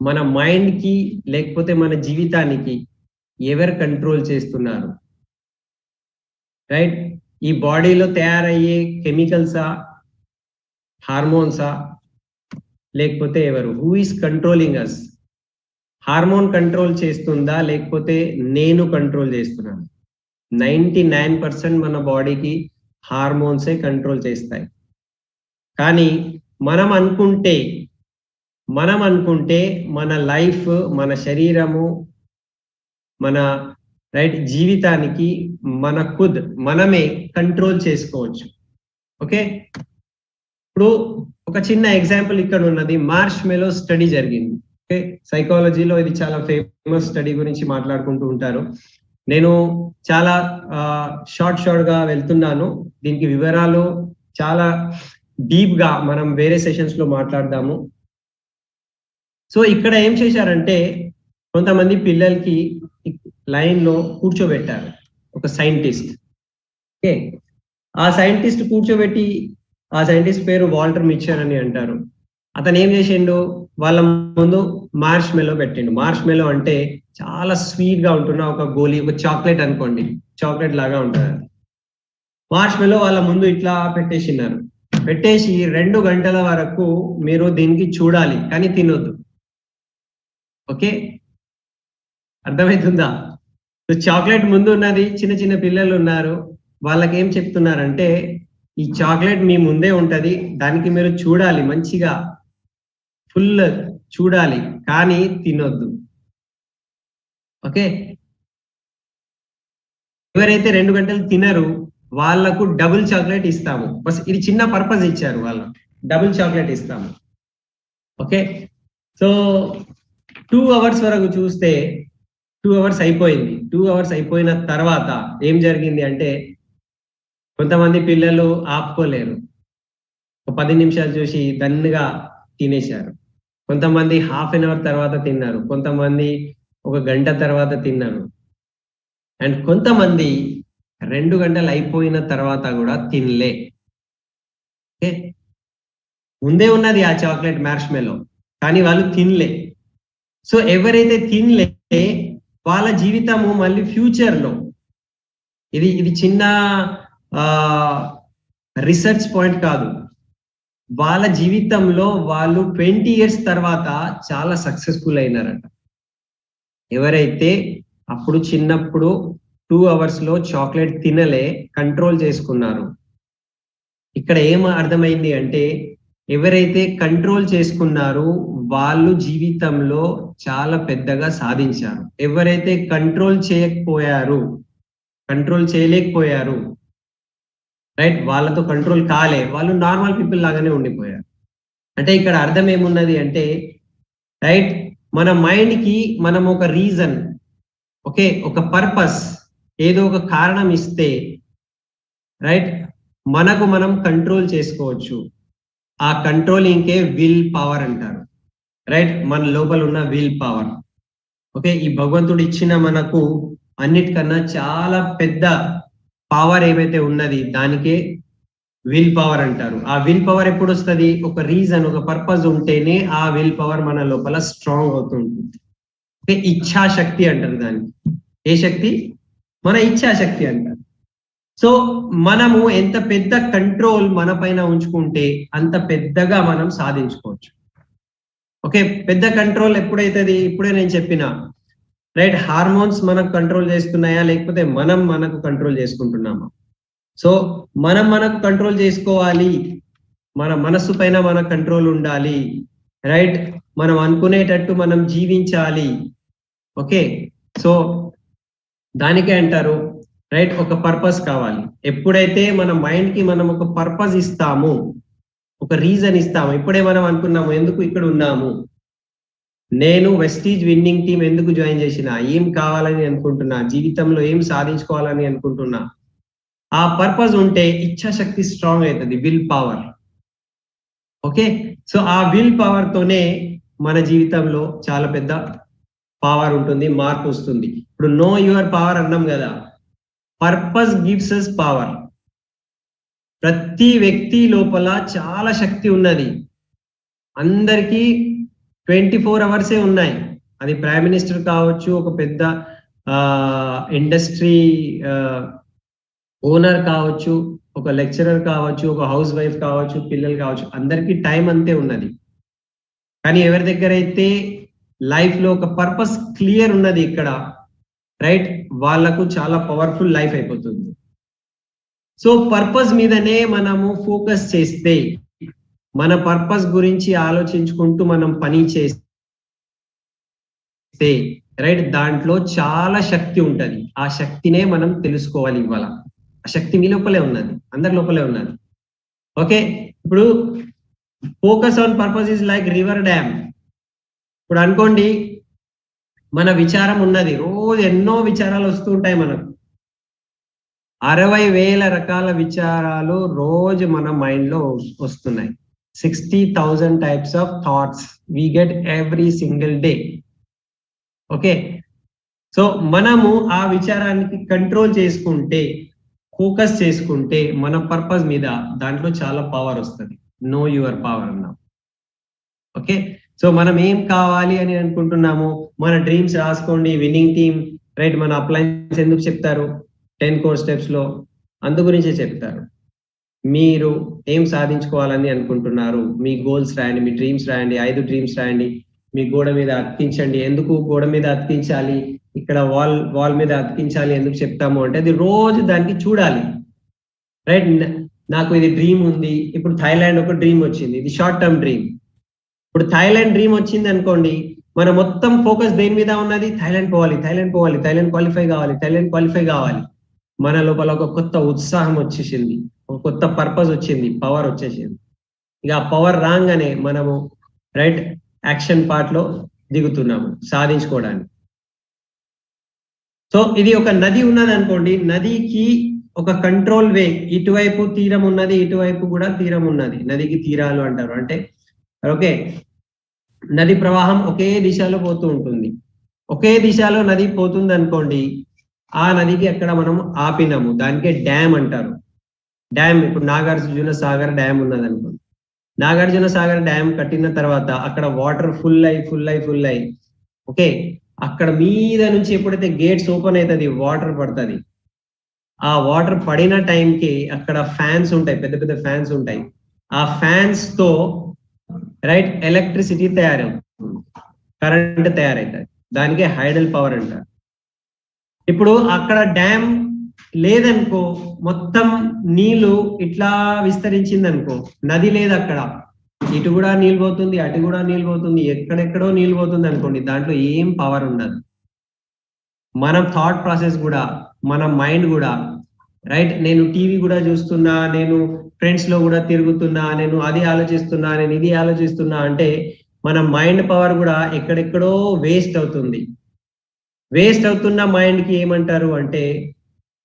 మన మైండ్ కి లేకపోతే మన జీవితానికి ఎవరు కంట్రోల్ చేస్తున్నారు? రైట్, ఈ బాడీలో తయారయ్యే కెమికల్సా, హార్మోన్సా, లేకపోతే ఎవరు? Who is controlling us? Hormone control చేస్తుందా లేకపోతే నేను కంట్రోల్ చేస్తున్నాను? 99% మన బాడీకి హార్మోన్సే కంట్రోల్ చేస్తాయి. కానీ మనం అనుకుంటే మన లైఫ్, మన శరీరము, మన రైట్ జీవితానికి మనమే కంట్రోల్ చేసుకోవచ్చు. ఓకే, ఇప్పుడు ఒక చిన్న ఎగ్జాంపుల్ ఇక్కడ ఉన్నది. మార్ష్ మెలో స్టడీ జరిగింది. ఓకే, సైకాలజీలో ఇది చాలా ఫేమస్ స్టడీ గురించి మాట్లాడుకుంటూ ఉంటారు. నేను చాలా షార్ట్ గా వెళ్తున్నాను, దీనికి వివరాలు చాలా డీప్ గా మనం వేరే సెషన్స్ లో మాట్లాడదాము. సో ఇక్కడ ఏం చేశారంటే కొంతమంది పిల్లలకి లైన్ లో కూర్చోబెట్టారు ఒక సైంటిస్ట్. ఓకే, ఆ సైంటిస్ట్ కూర్చోబెట్టి, ఆ సైంటిస్ట్ పేరు వాల్టర్ మిచ్చర్ అని అంటారు. అతను ఏం చేసిండు, వాళ్ళ ముందు మార్ష్ మెలో పెట్టిండు. మార్ష్ మెలో అంటే చాలా స్వీట్ గా ఉంటున్న ఒక గోలీ, ఒక చాక్లెట్ అనుకోండి, చాక్లెట్ లాగా ఉంటుంది. మార్ష్ మెలో వాళ్ళ ముందు ఇట్లా పెట్టేసినారు. పెట్టేసి 2 గంటల వరకు మీరు దీనికి చూడాలి కానీ తినొద్దు. ఓకే, అర్థమవుతుందా? చాక్లెట్ ముందు ఉన్నది, చిన్న చిన్న పిల్లలు ఉన్నారు, వాళ్ళకి ఏం చెప్తున్నారంటే ఈ చాక్లెట్ మీ ముందే ఉంటది, దానికి మీరు చూడాలి, మంచిగా ఫుల్ చూడాలి కానీ తినొద్దు. ఓకే, ఎవరైతే 2 గంటలు తినరు వాళ్ళకు డబుల్ చాక్లెట్ ఇస్తాము. బస్ ఇది చిన్న పర్పస్ ఇచ్చారు, వాళ్ళ డబుల్ చాక్లెట్ ఇస్తాము. ఓకే, సో 2 అవర్స్ వరకు చూస్తే 2 అవర్స్ అయిపోయింది. 2 అవర్స్ అయిపోయిన తర్వాత ఏం జరిగింది అంటే కొంతమంది పిల్లలు ఆపుకోలేరు, ఒక 10 నిమిషాలు చూసి దన్నుగా తినేశారు. కొంతమంది హాఫ్ అన్ అవర్ తర్వాత తిన్నారు, కొంతమంది 1 గంట తర్వాత తిన్నారు, అండ్ కొంతమంది 2 గంటలు అయిపోయిన తర్వాత కూడా తినలే. ఓకే, ముందే ఉన్నది ఆ చాక్లెట్ మార్ష్ మెలో కానీ వాళ్ళు తినలే. సో ఎవరైతే తినలే వాళ్ళ జీవితము మళ్ళీ ఫ్యూచర్ లో ఇది చిన్న రీసెర్చ్ పాయింట్ కాదు, వాళ్ళ జీవితంలో వాళ్ళు 20 ఇయర్స్ తర్వాత చాలా సక్సెస్ఫుల్ అయినారట. ఎవరైతే అప్పుడు చిన్నప్పుడు 2 అవర్స్ లో చాక్లెట్ తినలే, కంట్రోల్ చేసుకున్నారు. ఇక్కడ ఏం అర్థమైంది అంటే ఎవరైతే కంట్రోల్ చేసుకున్నారో వాళ్ళు జీవితంలో చాలా పెద్దగా సాధించారు. ఎవరైతే కంట్రోల్ చేయలేకపోయారు, రైట్, వాళ్ళతో కంట్రోల్ కాలే, వాళ్ళు నార్మల్ పీపుల్ లాగానే ఉండిపోయారు. అంటే ఇక్కడ అర్థం ఏమున్నది అంటే రైట్, మన మైండ్ కి మనం ఒక రీజన్, ఓకే, ఒక పర్పస్, ఏదో ఒక కారణం ఇస్తే రైట్ మనకు మనం కంట్రోల్ చేసుకోవచ్చు. ఆ కంట్రోలింగ్కే విల్ పవర్ అంటారు. రైట్, మన లోపల ఉన్న విల్ పవర్. ఓకే, ఈ భగవంతుడు ఇచ్చిన మనకు అన్నిటికన్నా చాలా పెద్ద పవర్ ఏమైతే ఉన్నది దానికే విల్ పవర్ అంటారు. ఆ విల్ పవర్ ఎప్పుడు వస్తుంది? ఒక రీజన్, ఒక పర్పస్ ఉంటేనే ఆ విల్ పవర్ మన లోపల స్ట్రాంగ్ అవుతుంటుంది. ఓకే, ఇచ్ఛాశక్తి అంటారు దానికి. ఏ శక్తి? మన ఇచ్ఛాశక్తి అంటారు. సో మనము ఎంత పెద్ద కంట్రోల్ మన పైన ఉంచుకుంటే అంత పెద్దగా మనం సాధించుకోవచ్చు. ఓకే, పెద్ద కంట్రోల్ ఎప్పుడైతుంది? ఇప్పుడే నేను చెప్పిన రైట్, హార్మోన్స్ మనకు కంట్రోల్ చేస్తున్నాయా లేకపోతే మనం మనకు కంట్రోల్ చేసుకుంటున్నామా? సో మనకు కంట్రోల్ చేసుకోవాలి, మన మనస్సు పైన మన కంట్రోల్ ఉండాలి. రైట్, మనం అనుకునేటట్టు మనం జీవించాలి. ఓకే, సో దానికే అంటారు రైట్, ఒక పర్పస్ కావాలి. ఎప్పుడైతే మన మైండ్ కి మనం ఒక పర్పస్ ఇస్తాము, ఒక రీజన్ ఇస్తాము, ఇప్పుడే మనం అనుకున్నాము ఎందుకు ఇక్కడ ఉన్నాము, నేను వెస్టీజ్ విన్నింగ్ టీం ఎందుకు జాయిన్ చేసిన, ఏం కావాలని అనుకుంటున్నా, జీవితంలో ఏం సాధించుకోవాలని అనుకుంటున్నా, ఆ పర్పస్ ఉంటే ఇచ్ఛాశక్తి స్ట్రాంగ్ అవుతుంది, విల్ పవర్. ఓకే, సో ఆ విల్ పవర్ తోనే మన జీవితంలో చాలా పెద్ద పవర్ ఉంటుంది, మార్పు వస్తుంది. ఇప్పుడు నో యువర్ పవర్ అన్నాం కదా, పర్పస్ గివ్స్ అస్ పవర్. ప్రతి వ్యక్తి లోపల చాలా శక్తి ఉన్నది, అందరికీ 24 అవర్సే ఉన్నాయి. అది ప్రైమ్ మినిస్టర్ కావచ్చు, ఒక పెద్ద ఇండస్ట్రీ ఓనర్ కావచ్చు, ఒక లెక్చరర్ కావచ్చు, ఒక హౌస్ వైఫ్ కావచ్చు, పిల్లలు కావచ్చు, అందరికీ టైం అంతే ఉన్నది. కానీ ఎవరి దగ్గర అయితే లైఫ్ లో ఒక పర్పస్ క్లియర్ ఉన్నది ఇక్కడ రైట్, వాళ్ళకు చాలా పవర్ఫుల్ లైఫ్ అయిపోతుంది. సో పర్పస్ మీదనే మనము ఫోకస్ చేస్తే, మన పర్పస్ గురించి ఆలోచించుకుంటూ మనం పని చేస్తే రైట్, దాంట్లో చాలా శక్తి ఉంటది. ఆ శక్తినే మనం తెలుసుకోవాలి ఇవాళ. ఆ శక్తి మీ లోపలే ఉన్నది, అందరి లోపలే ఉన్నది. ఓకే, ఇప్పుడు focus on purpose is like river dam. ఇప్పుడు అనుకోండి మన విచారం ఉన్నది, రోజు ఎన్నో విచారాలు వస్తూ ఉంటాయి మనకు, 60,000 రకాల విచారాలు రోజు మన మైండ్ లో వస్తున్నాయి. 60,000 types of thoughts we get every single day. Okay, so మనము ఆ విచారానికి కంట్రోల్ చేసుకుంటే, ఫోకస్ చేసుకుంటే మన పర్పస్ మీద, దాంట్లో చాలా పవర్ వస్తుంది. నో యువర్ పవర్ అన్నాం. ఓకే, సో మనం ఏం కావాలి అని అనుకుంటున్నాము, మన డ్రీమ్స్ రాసుకోండి. విన్నింగ్ టీమ్, రైట్, మన అప్లయన్స్ ఎందుకు చెప్తారు 10 core steps లో? అందు గురించే చెప్తారు. మీరు ఏం సాధించుకోవాలని అనుకుంటున్నారు, మీ గోల్స్ రాయండి, మీ డ్రీమ్స్ రాయండి, 5 డ్రీమ్స్ రాయండి, మీ గోడ మీద అతికించండి. ఎందుకు గోడ మీద అతికించాలి, ఇక్కడ వాల్ మీద అతికించాలి ఎందుకు చెప్తాము అంటే, అది రోజు దానికి చూడాలి. రైట్, నాకు ఇది డ్రీమ్ ఉంది. ఇప్పుడు థాయిలాండ్ ఒక డ్రీమ్ వచ్చింది, ఇది షార్ట్ టర్మ్ డ్రీమ్. ఇప్పుడు థాయిలాండ్ డ్రీమ్ వచ్చింది అనుకోండి, మన మొత్తం ఫోకస్ దేని మీద ఉన్నది? థాయిలాండ్ పోవాలి, థాయిలాండ్ పోవాలి, థాయిలాండ్ క్వాలిఫై కావాలి, థాయిలాండ్ క్వాలిఫై కావాలి. మన లోపల ఒక కొత్త ఉత్సాహం వచ్చేసింది, ఒక కొత్త పర్పస్ వచ్చింది, పవర్ వచ్చేసింది. ఇక ఆ పవర్ రాగానే మనము రైట్ యాక్షన్ పార్ట్ లో దిగుతున్నాము సాధించుకోవడానికి. సో ఇది ఒక నది ఉన్నది అనుకోండి, నదికి ఒక కంట్రోల్ వే, ఇటువైపు తీరం ఉన్నది, ఇటువైపు కూడా తీరం ఉన్నది. నదికి తీరాలు అంటారు. అంటే ఓకే, నది ప్రవాహం ఒకే దిశలో పోతూ ఉంటుంది. ఒకే దిశలో నది పోతుంది అనుకోండి, ఆ నదికి అక్కడ మనం ఆపినాము, దానికే డ్యామ్ అంటారు. డ్యామ్, ఇప్పుడు నాగార్జున సాగర్ డ్యామ్ ఉన్నది అనుకోండి, నాగార్జున సాగర్ డ్యామ్ కట్టిన తర్వాత అక్కడ వాటర్ ఫుల్ అయి ఓకే, అక్కడ మీద నుంచి ఎప్పుడైతే గేట్స్ ఓపెన్ అవుతుంది, వాటర్ పడుతుంది. ఆ వాటర్ పడిన టైంకి అక్కడ ఫ్యాన్స్ ఉంటాయి, పెద్ద పెద్ద ఫ్యాన్స్ ఉంటాయి. ఆ ఫ్యాన్స్ తో రైట్ ఎలక్ట్రిసిటీ తయారవుతుంది, కరెంట్ తయారవుతుంది. దానికే హైడల్ పవర్ అంటారు. ఇప్పుడు అక్కడ డ్యామ్ లేదనుకో, మొత్తం నీళ్లు ఇట్లా విస్తరించింది అనుకో, నది లేదు అక్కడ, ఇటు కూడా నీళ్ళు పోతుంది, అటు కూడా నీళ్ళు పోతుంది, ఎక్కడెక్కడో నీళ్ళు పోతుంది అనుకోండి, దాంట్లో ఏం పవర్ ఉండదు. మన థాట్ ప్రాసెస్ కూడా, మన మైండ్ కూడా రైట్, నేను టీవీ కూడా చూస్తున్నా, నేను ఫ్రెండ్స్ లో కూడా తిరుగుతున్నా, నేను అది ఆలోచిస్తున్నా, నేను ఇది ఆలోచిస్తున్నా అంటే మన మైండ్ పవర్ కూడా ఎక్కడెక్కడో వేస్ట్ అవుతుంది. వేస్ట్ అవుతున్న మైండ్ కి ఏమంటారు అంటే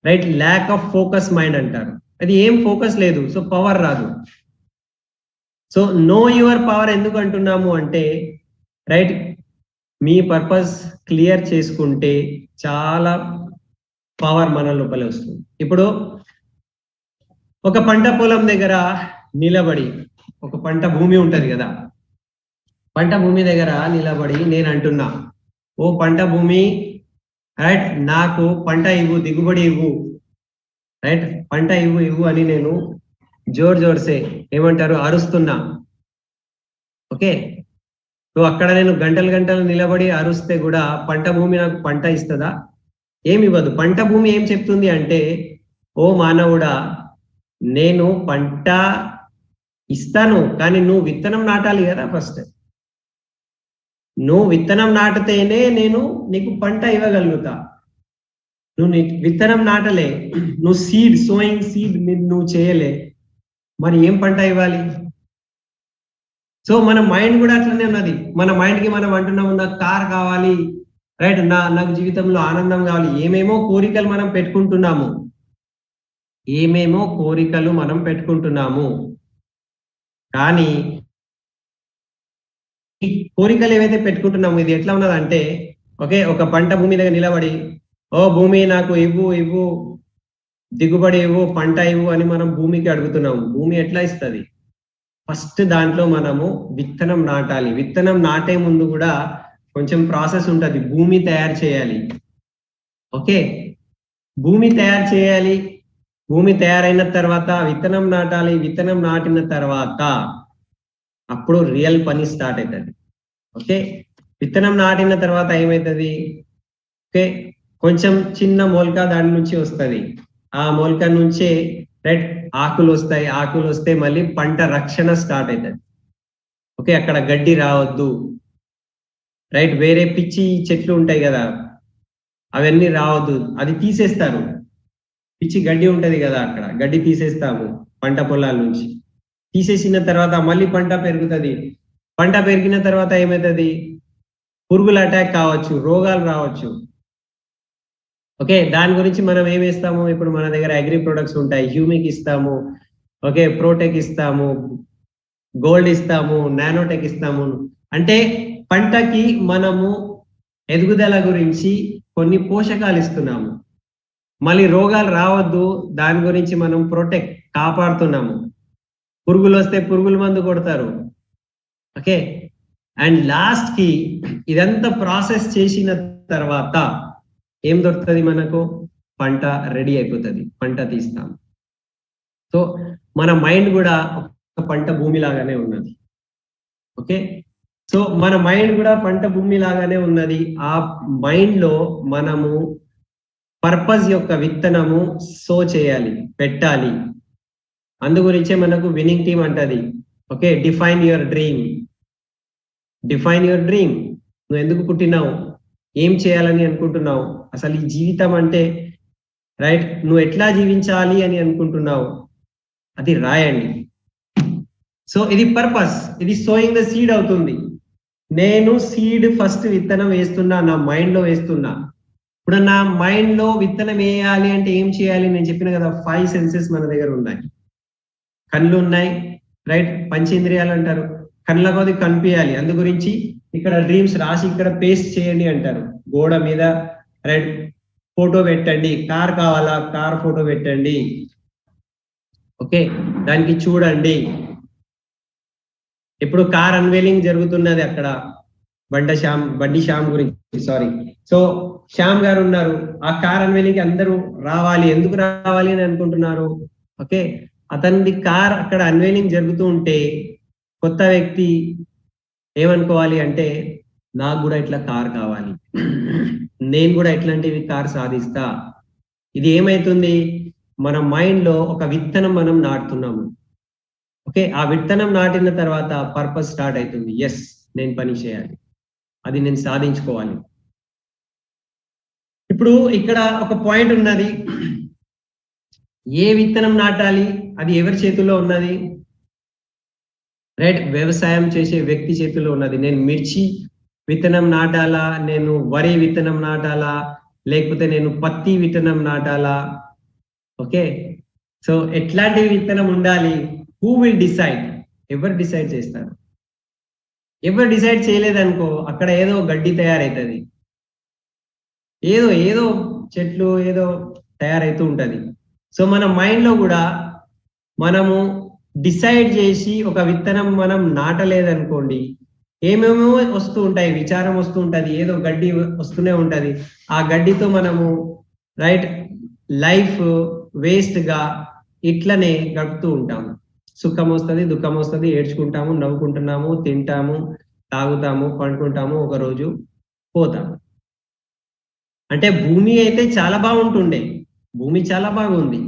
right lack of focus mind అంటారు. అది ఏం ఫోకస్ లేదు, సో పవర్ రాదు. సో నో యువర్ పవర్ ఎందుకు అంటున్నాము అంటే రైట్, మీ పర్పస్ క్లియర్ చేసుకుంటే చాలా పవర్ మన లోపల వస్తుంది. ఇప్పుడు ఒక పంట పొలం దగ్గర నిలబడి, ఒక పంట భూమి ఉంటది కదా, పంట భూమి దగ్గర నిలబడి నేను అంటున్నా, ఓ పంట భూమి రైట్, నాకు పంట ఇవ్వు, దిగుబడి ఇవ్వు, రైట్, పంట ఇవ్వు అని నేను జోర్సే ఏమంటారు అరుస్తున్నా. ఓకే, సో అక్కడ నేను గంటలు నిలబడి అరుస్తే కూడా పంట భూమి నాకు పంట ఇస్తుందా? ఏమి ఇవ్వదు. పంట భూమి ఏం చెప్తుంది అంటే, ఓ మానవుడా, నేను పంట ఇస్తాను, కానీ నువ్వు విత్తనం నాటాలి కదా. ఫస్ట్ నువ్వు విత్తనం నాటితేనే నేను నీకు పంట ఇవ్వగలుగుతా. నువ్వు విత్తనం నాటలే, నువ్వు సోయింగ్ సీడ్ నువ్వు చేయలే, మరి ఏం పంట ఇవ్వాలి? సో మన మైండ్ కూడా అట్లనే ఉన్నది. మన మైండ్ కి మనం అంటున్నాము, నాకు కార్ కావాలి, రైట్, నాకు జీవితంలో ఆనందం కావాలి, ఏమేమో కోరికలు మనం పెట్టుకుంటున్నాము. కానీ ఈ కోరికలు ఏవైతే పెట్టుకుంటున్నాము, ఇది ఎట్లా ఉన్నదంటే ఓకే, ఒక పంట భూమి దగ్గర నిలబడి, ఓ భూమి నాకు ఇవ్వు, దిగుబడి ఇవ్వు, పంట ఇవ్వు అని మనం భూమికి అడుగుతున్నాము. భూమి ఎట్లా ఇస్తుంది? ఫస్ట్ దాంట్లో మనము విత్తనం నాటాలి. విత్తనం నాటే ముందు కూడా కొంచెం ప్రాసెస్ ఉంటుంది, భూమి తయారు చేయాలి. ఓకే, భూమి తయారు చేయాలి. భూమి తయారైన తర్వాత విత్తనం నాటాలి. విత్తనం నాటిన తర్వాత అప్పుడు రియల్ పని స్టార్ట్ అవుతుంది. ఓకే, విత్తనం నాటిన తర్వాత ఏమవుతుంది? ఓకే, కొంచెం చిన్న మొలక దాని నుంచి వస్తుంది. ఆ మొలక నుంచే రైట్ ఆకులు వస్తే మళ్ళీ పంట రక్షణ స్టార్ట్ అవుతుంది. ఓకే, అక్కడ గడ్డి రావద్దు, రైట్, వేరే పిచ్చి చెట్లు ఉంటాయి కదా, అవన్నీ రావద్దు, అది తీసేస్తారు. పిచ్చి గడ్డి ఉంటది కదా, అక్కడ గడ్డి తీసేస్తాము పంట పొలాల నుంచి. తీసేసిన తర్వాత మళ్ళీ పంట పెరుగుతుంది. పంట పెరిగిన తర్వాత ఏమవుతుంది? పురుగుల అటాక్ కావచ్చు, రోగాలు రావచ్చు. ఓకే, దాని గురించి మనం ఏం వేస్తాము? ఇప్పుడు మన దగ్గర అగ్రి ప్రొడక్ట్స్ ఉంటాయి, హ్యూమిక్ ఇస్తాము, ఓకే, ప్రోటెక్ ఇస్తాము, గోల్డ్ ఇస్తాము, నానోటెక్ ఇస్తాము. అంటే పంటకి మనము ఎదుగుదల గురించి కొన్ని పోషకాలు ఇస్తున్నాము. మళ్ళీ రోగాలు రావద్దు, దాని గురించి మనం ప్రొటెక్ట్ కాపాడుతున్నాము. పురుగులు వస్తే పురుగుల మందు కొడతారు. ఓకే, అండ్ లాస్ట్ కి ఇదంతా ప్రాసెస్ చేసిన తర్వాత ఏం దొరుకుతుంది మనకు? పంట రెడీ అయిపోతుంది, పంట తీస్తాం. సో మన మైండ్ కూడా ఒక పంట భూమి లాగానే ఉన్నది. ఓకే, సో మన మైండ్ కూడా పంట భూమి లాగానే ఉన్నది. ఆ మైండ్ లో మనము పర్పస్ యొక్క విత్తనము సో చేయాలి, పెట్టాలి. అందు గురించే మనకు విన్నింగ్ టీమ్ అంటది. Okay, define your dream. Define your dream. నువ్వు ఎందుకు పుట్టినావు, ఏం చేయాలని అనుకుంటున్నావు, అసలు ఈ జీవితం అంటే రైట్ నువ్వు ఎట్లా జీవించాలి అని అనుకుంటున్నావు, అది రాయండి. సో ఇది పర్పస్, ఇది సోయింగ్ ద సీడ్ అవుతుంది. నేను సీడ్ ఫస్ట్ విత్తనం వేస్తున్నా, నా మైండ్ లో వేస్తున్నా. ఇప్పుడు నా మైండ్ లో విత్తనం వేయాలి అంటే ఏం చేయాలి? నేను చెప్పిన కదా 5 సెన్సెస్ మన దగ్గర ఉన్నాయి. కళ్ళు ఉన్నాయి, రైట్, పంచేంద్రియాలు అంటారు. కళ్ళ కొద్ది కనిపించాలి, అందు గురించి ఇక్కడ డ్రీమ్స్ రాసి ఇక్కడ పేస్ట్ చేయండి అంటారు. గోడ మీద రైట్ ఫోటో పెట్టండి. కార్ కావాలా, కార్ ఫోటో పెట్టండి. ఓకే, దానికి చూడండి. ఇప్పుడు కార్ అన్వేలింగ్ జరుగుతున్నది అక్కడ, బండి శ్యామ్ గురించి, సారీ. సో శ్యామ్ గారు ఉన్నారు, ఆ కార్ అన్వేలింగ్ అందరూ రావాలి. ఎందుకు రావాలి అని అనుకుంటున్నారు? ఓకే, అతనిది కార్ అక్కడ అన్వేలింగ్ జరుగుతూ ఉంటే కొత్త వ్యక్తి ఏమనుకోవాలి అంటే, నాకు కూడా ఇట్లా కార్ కావాలి, నేను కూడా ఇట్లాంటివి కార్ సాధిస్తా. ఇది ఏమైతుంది? మన మైండ్ లో ఒక విత్తనం మనం నాటుతున్నాము. ఓకే, ఆ విత్తనం నాటిన తర్వాత పర్పస్ స్టార్ట్ అవుతుంది. ఎస్, నేను పని చేయాలి, అది నేను సాధించుకోవాలి. ఇప్పుడు ఇక్కడ ఒక పాయింట్ ఉన్నది. ఏ విత్తనం నాటాలి, అది ఎవరి చేతుల్లో ఉన్నది? రైట్, వ్యవసాయం చేసే వ్యక్తి చేతుల్లో ఉన్నది. నేను మిర్చి విత్తనం నాటాలా, నేను వరి విత్తనం నాటాలా, లేకపోతే నేను పత్తి విత్తనం నాటాలా? ఓకే, సో ఎట్లాంటి విత్తనం ఉండాలి? Who will decide? ఎవరు డిసైడ్ చేస్తారు? ఎవరు డిసైడ్ చేయలేదనుకో, అక్కడ ఏదో గడ్డి తయారవుతుంది, ఏదో ఏదో చెట్లు ఏదో తయారైతూ ఉంటది. సో మన మైండ్ లో కూడా మనము డిసైడ్ చేసి ఒక విత్తనం మనం నాటలేదనుకోండి, ఏమేమో వస్తూ ఉంటాయి, విచారం వస్తూ ఉంటది, ఏదో గడ్డి వస్తూనే ఉంటది. ఆ గడ్డితో మనము రైట్ లైఫ్ వేస్ట్ గా ఇట్లనే గడుపుతూ ఉంటాము. సుఖం వస్తుంది, దుఃఖం వస్తుంది, ఏడ్చుకుంటాము, నవ్వుకుంటున్నాము, తింటాము, తాగుతాము, పండుకుంటాము, ఒక రోజు పోతాము. అంటే భూమి అయితే చాలా బాగుంటుండే, భూమి చాలా బాగుంది,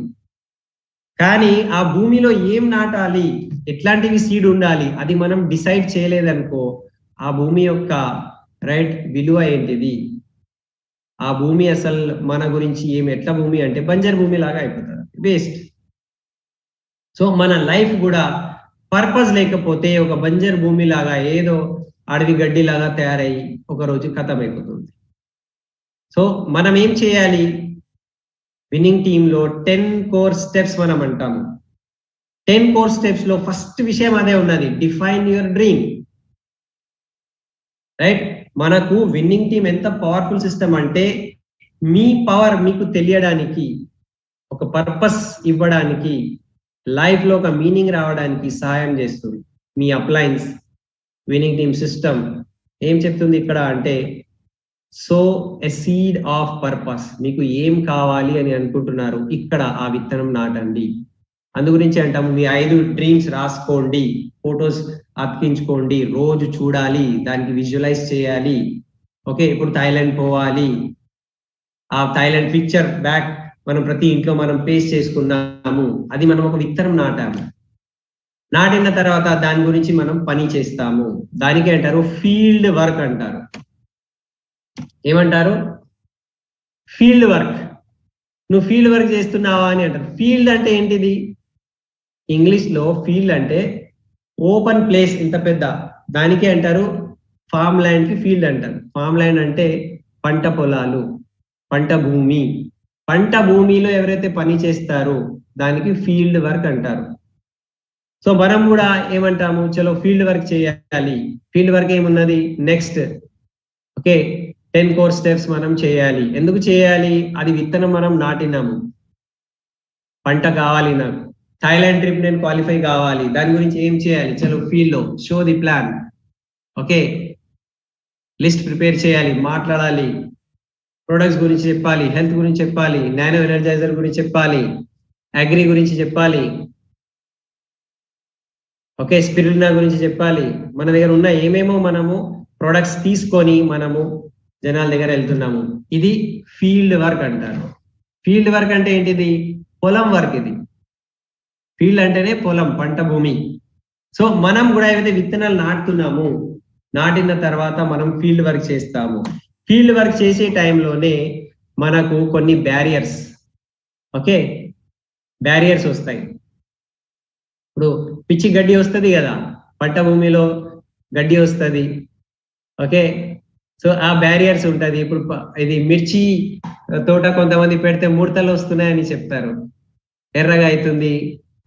కానీ ఆ భూమిలో ఏం నాటాలి, ఎట్లాంటివి సీడ్ ఉండాలి, అది మనం డిసైడ్ చేయలేదనుకో, ఆ భూమి యొక్క రైట్ విలువ ఏంటిది, ఆ భూమి అసలు మన గురించి ఏమి, ఎట్లా భూమి అంటే బంజర్ భూమి లాగా అయిపోతుంది, వేస్ట్. సో మన లైఫ్ కూడా పర్పస్ లేకపోతే ఒక బంజర్ భూమి లాగా, ఏదో అడవి గడ్డి లాగా తయారయ్యి ఒక రోజు ఖతం అయిపోతుంది. సో మనం ఏం చేయాలి? విన్నింగ్ టీమ్ లో 10 కోర్ స్టెప్స్ మనం అంటాము. 10 కోర్ స్టెప్స్ లో ఫస్ట్ విషయం అదే ఉన్నది, డిఫైన్ యువర్ డ్రీమ్. రైట్, మనకు విన్నింగ్ టీమ్ ఎంత పవర్ఫుల్ సిస్టమ్ అంటే, మీ పవర్ మీకు తెలియడానికి, ఒక పర్పస్ ఇవ్వడానికి, లైఫ్ లో ఒక మీనింగ్ రావడానికి సహాయం చేస్తుంది. మీ అప్లయన్స్ విన్నింగ్ టీమ్ సిస్టమ్ ఏం చెప్తుంది ఇక్కడ అంటే, so a seed of purpose. మీకు ఏం కావాలి అని అనుకుంటున్నారు, ఇక్కడ ఆ విత్తనం నాటండి. అందు గురించి అంటాము, మీ 5 డ్రీమ్స్ రాసుకోండి, ఫొటోస్ అతికించుకోండి, రోజు చూడాలి, దానికి విజువలైజ్ చేయాలి. ఓకే, ఇప్పుడు థాయిలాండ్ పోవాలి, ఆ థాయిలాండ్ పిక్చర్ బ్యాక్ మనం ప్రతి ఇంట్లో మనం పేస్ట్ చేసుకున్నాము, అది మనం ఒక విత్తనం నాటాము. నాటిన తర్వాత దాని గురించి మనం పని చేస్తాము. దానికి అంటారు ఫీల్డ్ వర్క్ అంటారు. ఏమంటారు? Field work. నువ్వు ఫీల్డ్ వర్క్ చేస్తున్నావా అని అంటారు. ఫీల్డ్ అంటే ఏంటిది? ఇంగ్లీష్ లో ఫీల్డ్ అంటే ఓపెన్ ప్లేస్, ఇంత పెద్ద, దానికి అంటారు ఫార్మ్ ల్యాండ్ కి ఫీల్డ్ అంటారు. ఫార్మ్ ల్యాండ్ అంటే పంట పొలాలు, పంట భూమి. పంట భూమిలో ఎవరైతే పని చేస్తారో దానికి ఫీల్డ్ వర్క్ అంటారు. సో మనం కూడా ఏమంటాము, చలో ఫీల్డ్ వర్క్ చేయాలి. ఫీల్డ్ వర్క్ ఏమున్నది? నెక్స్ట్ ఓకే 10 కోర్ స్టెప్స్ మనం చేయాలి. ఎందుకు చేయాలి? అది విత్తనం మనం నాటినాము, పంట కావాలి, నాకు థాయిలాండ్ ట్రిప్ నేను క్వాలిఫై కావాలి, దాని గురించి ఏం చేయాలి? చలో ఫీల్డ్ లో show the plan. Okay, list prepare చేయాలి, మాట్లాడాలి, ప్రొడక్ట్స్ గురించి చెప్పాలి, హెల్త్ గురించి చెప్పాలి, నానో ఎనర్జైజర్ గురించి చెప్పాలి, అగ్రి గురించి చెప్పాలి, ఓకే, స్పిరులినా గురించి చెప్పాలి. మన దగ్గర ఉన్న ఏమేమో మనము ప్రొడక్ట్స్ తీసుకొని మనము జనాల దగ్గర వెళ్తున్నాము. ఇది ఫీల్డ్ వర్క్ అంటారు. ఫీల్డ్ వర్క్ అంటే ఏంటిది? పొలం వర్క్. ఇది ఫీల్డ్ అంటేనే పొలం, పంట భూమి. సో మనం కూడా ఏవైతే విత్తనాలు నాటుతున్నాము, నాటిన తర్వాత మనం ఫీల్డ్ వర్క్ చేస్తాము. ఫీల్డ్ వర్క్ చేసే టైంలోనే మనకు కొన్ని బ్యారియర్స్, ఓకే, బ్యారియర్స్ వస్తాయి. ఇప్పుడు పిచ్చి గడ్డి వస్తుంది కదా, పంట భూమిలో గడ్డి వస్తుంది, ఓకే. సో ఆ బ్యారియర్స్ ఉంటుంది. ఇప్పుడు ఇది మిర్చి తోట కొంతమంది పెడితే ముడతలు వస్తున్నాయని చెప్తారు, ఎర్రగా అవుతుంది,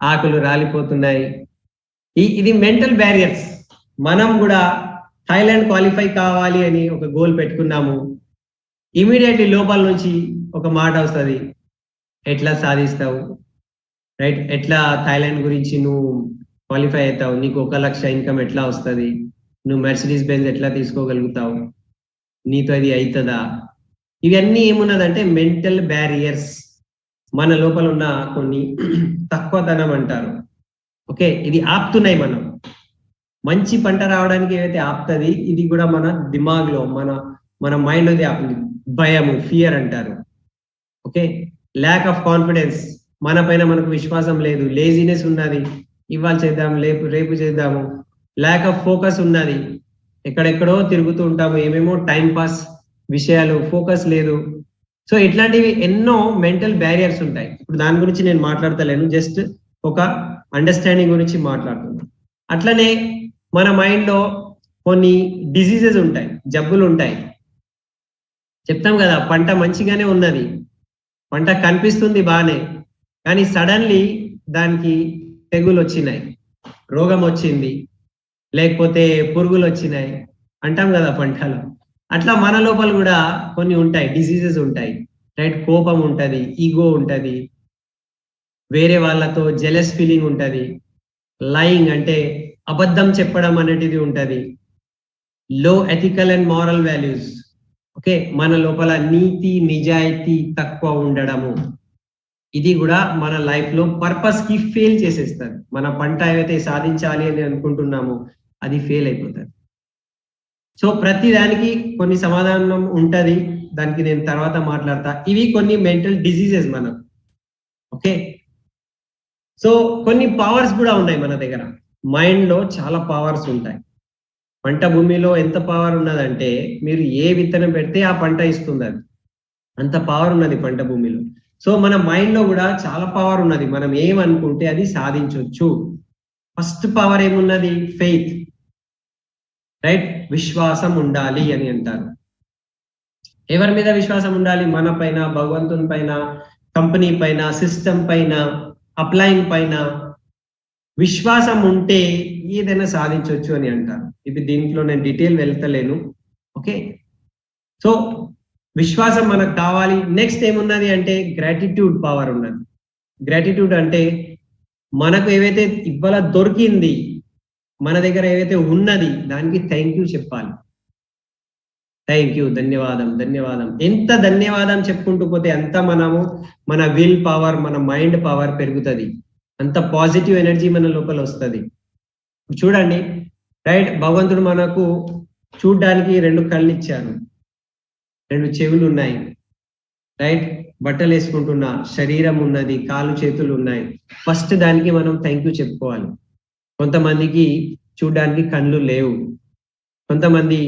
ఆకులు రాలిపోతున్నాయి. ఇది మెంటల్ బ్యారియర్స్. మనం కూడా థాయిలాండ్ క్వాలిఫై కావాలి అని ఒక గోల్ పెట్టుకున్నాము. ఇమీడియట్లీ లోపల నుంచి ఒక మాట వస్తుంది, ఎట్లా సాధిస్తావు, రైట్? ఎట్లా థాయిలాండ్ గురించి నువ్వు క్వాలిఫై అవుతావు? నీకు 1 లక్ష ఇన్కమ్ ఎట్లా వస్తుంది? నువ్వు మెర్సిడీస్ బెంజ్ ఎట్లా తీసుకోగలుగుతావు? నీతో అది అవుతుందా? ఇవన్నీ ఏమున్నదంటే మెంటల్ బ్యారియర్స్, మన లోపల ఉన్న కొన్ని తక్కువతనం అంటారు. ఓకే, ఇది ఆపుతున్నాయి. మనం మంచి పంట రావడానికి ఏవైతే ఆపుతుంది, ఇది కూడా మన దిమాగ్లో, మన మైండ్ అది ఆపుతుంది. భయము, ఫియర్ అంటారు. ఓకే, ల్యాక్ ఆఫ్ కాన్ఫిడెన్స్, మన పైన మనకు విశ్వాసం లేదు, లేజినెస్ ఉన్నది, ఇవాళ చేద్దాం రేపు చేద్దాము, ల్యాక్ ఆఫ్ ఫోకస్ ఉన్నది, ఎక్కడెక్కడో తిరుగుతూ ఉంటాము, ఏమేమో టైం పాస్ విషయాలు, ఫోకస్ లేదు. సో ఇట్లాంటివి ఎన్నో మెంటల్ బ్యారియర్స్ ఉంటాయి. ఇప్పుడు దాని గురించి నేను మాట్లాడతలేను, జస్ట్ ఒక అండర్స్టాండింగ్ గురించి మాట్లాడుతున్నాను. అట్లనే మన మైండ్లో కొన్ని డిసీజెస్ ఉంటాయి, జబ్బులు ఉంటాయి. చెప్తాం కదా, పంట మంచిగానే ఉన్నది, పంట కనిపిస్తుంది బాగానే, కానీ సడన్లీ దానికి తెగులు వచ్చినాయి, రోగం వచ్చింది, లేకపోతే పురుగులు వచ్చినాయి అంటాం కదా పంటలో. అట్లా మన లోపల కూడా కొన్ని ఉంటాయి, డిసీజెస్ ఉంటాయి, రైట్? కోపం ఉంటుంది, ఈగో ఉంటుంది, వేరే వాళ్ళతో జెలస్ ఫీలింగ్ ఉంటుంది, లయింగ్ అంటే అబద్ధం చెప్పడం అనేటిది ఉంటుంది, లో ethical and moral values. Okay, మన లోపల నీతి నిజాయితీ తక్కువ ఉండడము, ఇది కూడా మన లైఫ్ లో పర్పస్ కి ఫెయిల్ చేసేస్తుంది. మన పంట ఏవైతే సాధించాలి అని అనుకుంటున్నామో అది ఫెయిల్ అయిపోతుంది. సో ప్రతి దానికి కొన్ని సమాధానం ఉంటది, దానికి నేను తర్వాత మాట్లాడతా. ఇవి కొన్ని మెంటల్ డిసీజెస్ మనం. ఓకే, సో కొన్ని పవర్స్ కూడా ఉన్నాయి మన దగ్గర. మైండ్ లో చాలా పవర్స్ ఉంటాయి. పంట భూమిలో ఎంత పవర్ ఉన్నదంటే, మీరు ఏ విత్తనం పెడితే ఆ పంట ఇస్తుంది, అది అంత పవర్ ఉన్నది పంట భూమిలో. సో మన మైండ్ లో కూడా చాలా పవర్ ఉన్నది, మనం ఏమనుకుంటే అది సాధించవచ్చు. ఫస్ట్ పవర్ ఏమున్నది? Faith, right? విశ్వాసం ఉండాలి అని అంటారు. ఎవరి మీద విశ్వాసం ఉండాలి? మన పైన, భగవంతుని పైన, కంపెనీ పైన, సిస్టమ్ పైన, అప్లైన్ పైన విశ్వాసం ఉంటే ఏదైనా సాధించవచ్చు అని అంటారు. ఇది దీంట్లో నేను డీటెయిల్ వెళ్తలేను. ఓకే, సో విశ్వాసం మనకు కావాలి. నెక్స్ట్ ఏమున్నది అంటే గ్రాటిట్యూడ్ పవర్ ఉన్నది. గ్రాటిట్యూడ్ అంటే మనకు ఏవైతే ఇవాళ దొరికింది, మన దగ్గర ఏవైతే ఉన్నది, దానికి థ్యాంక్ యూ చెప్పాలి. థ్యాంక్ యూ, ధన్యవాదం, ధన్యవాదం. ఎంత ధన్యవాదం చెప్పుకుంటూ పోతే అంత మనము మన విల్ పవర్, మన మైండ్ పవర్ పెరుగుతుంది, అంత పాజిటివ్ ఎనర్జీ మన లోపల వస్తుంది. చూడండి, రైట్? భగవంతుడు మనకు చూడ్డానికి 2 కళ్ళు ఇచ్చారు, 2 చెవులు ఉన్నాయి, రైట్? బట్టలు వేసుకుంటున్నా, శరీరం ఉన్నది, కాలు చేతులు ఉన్నాయి. ఫస్ట్ దానికి మనం థ్యాంక్ యూ చెప్పుకోవాలి. కొంతమందికి చూడడానికి కళ్ళు లేవు, కొంతమంది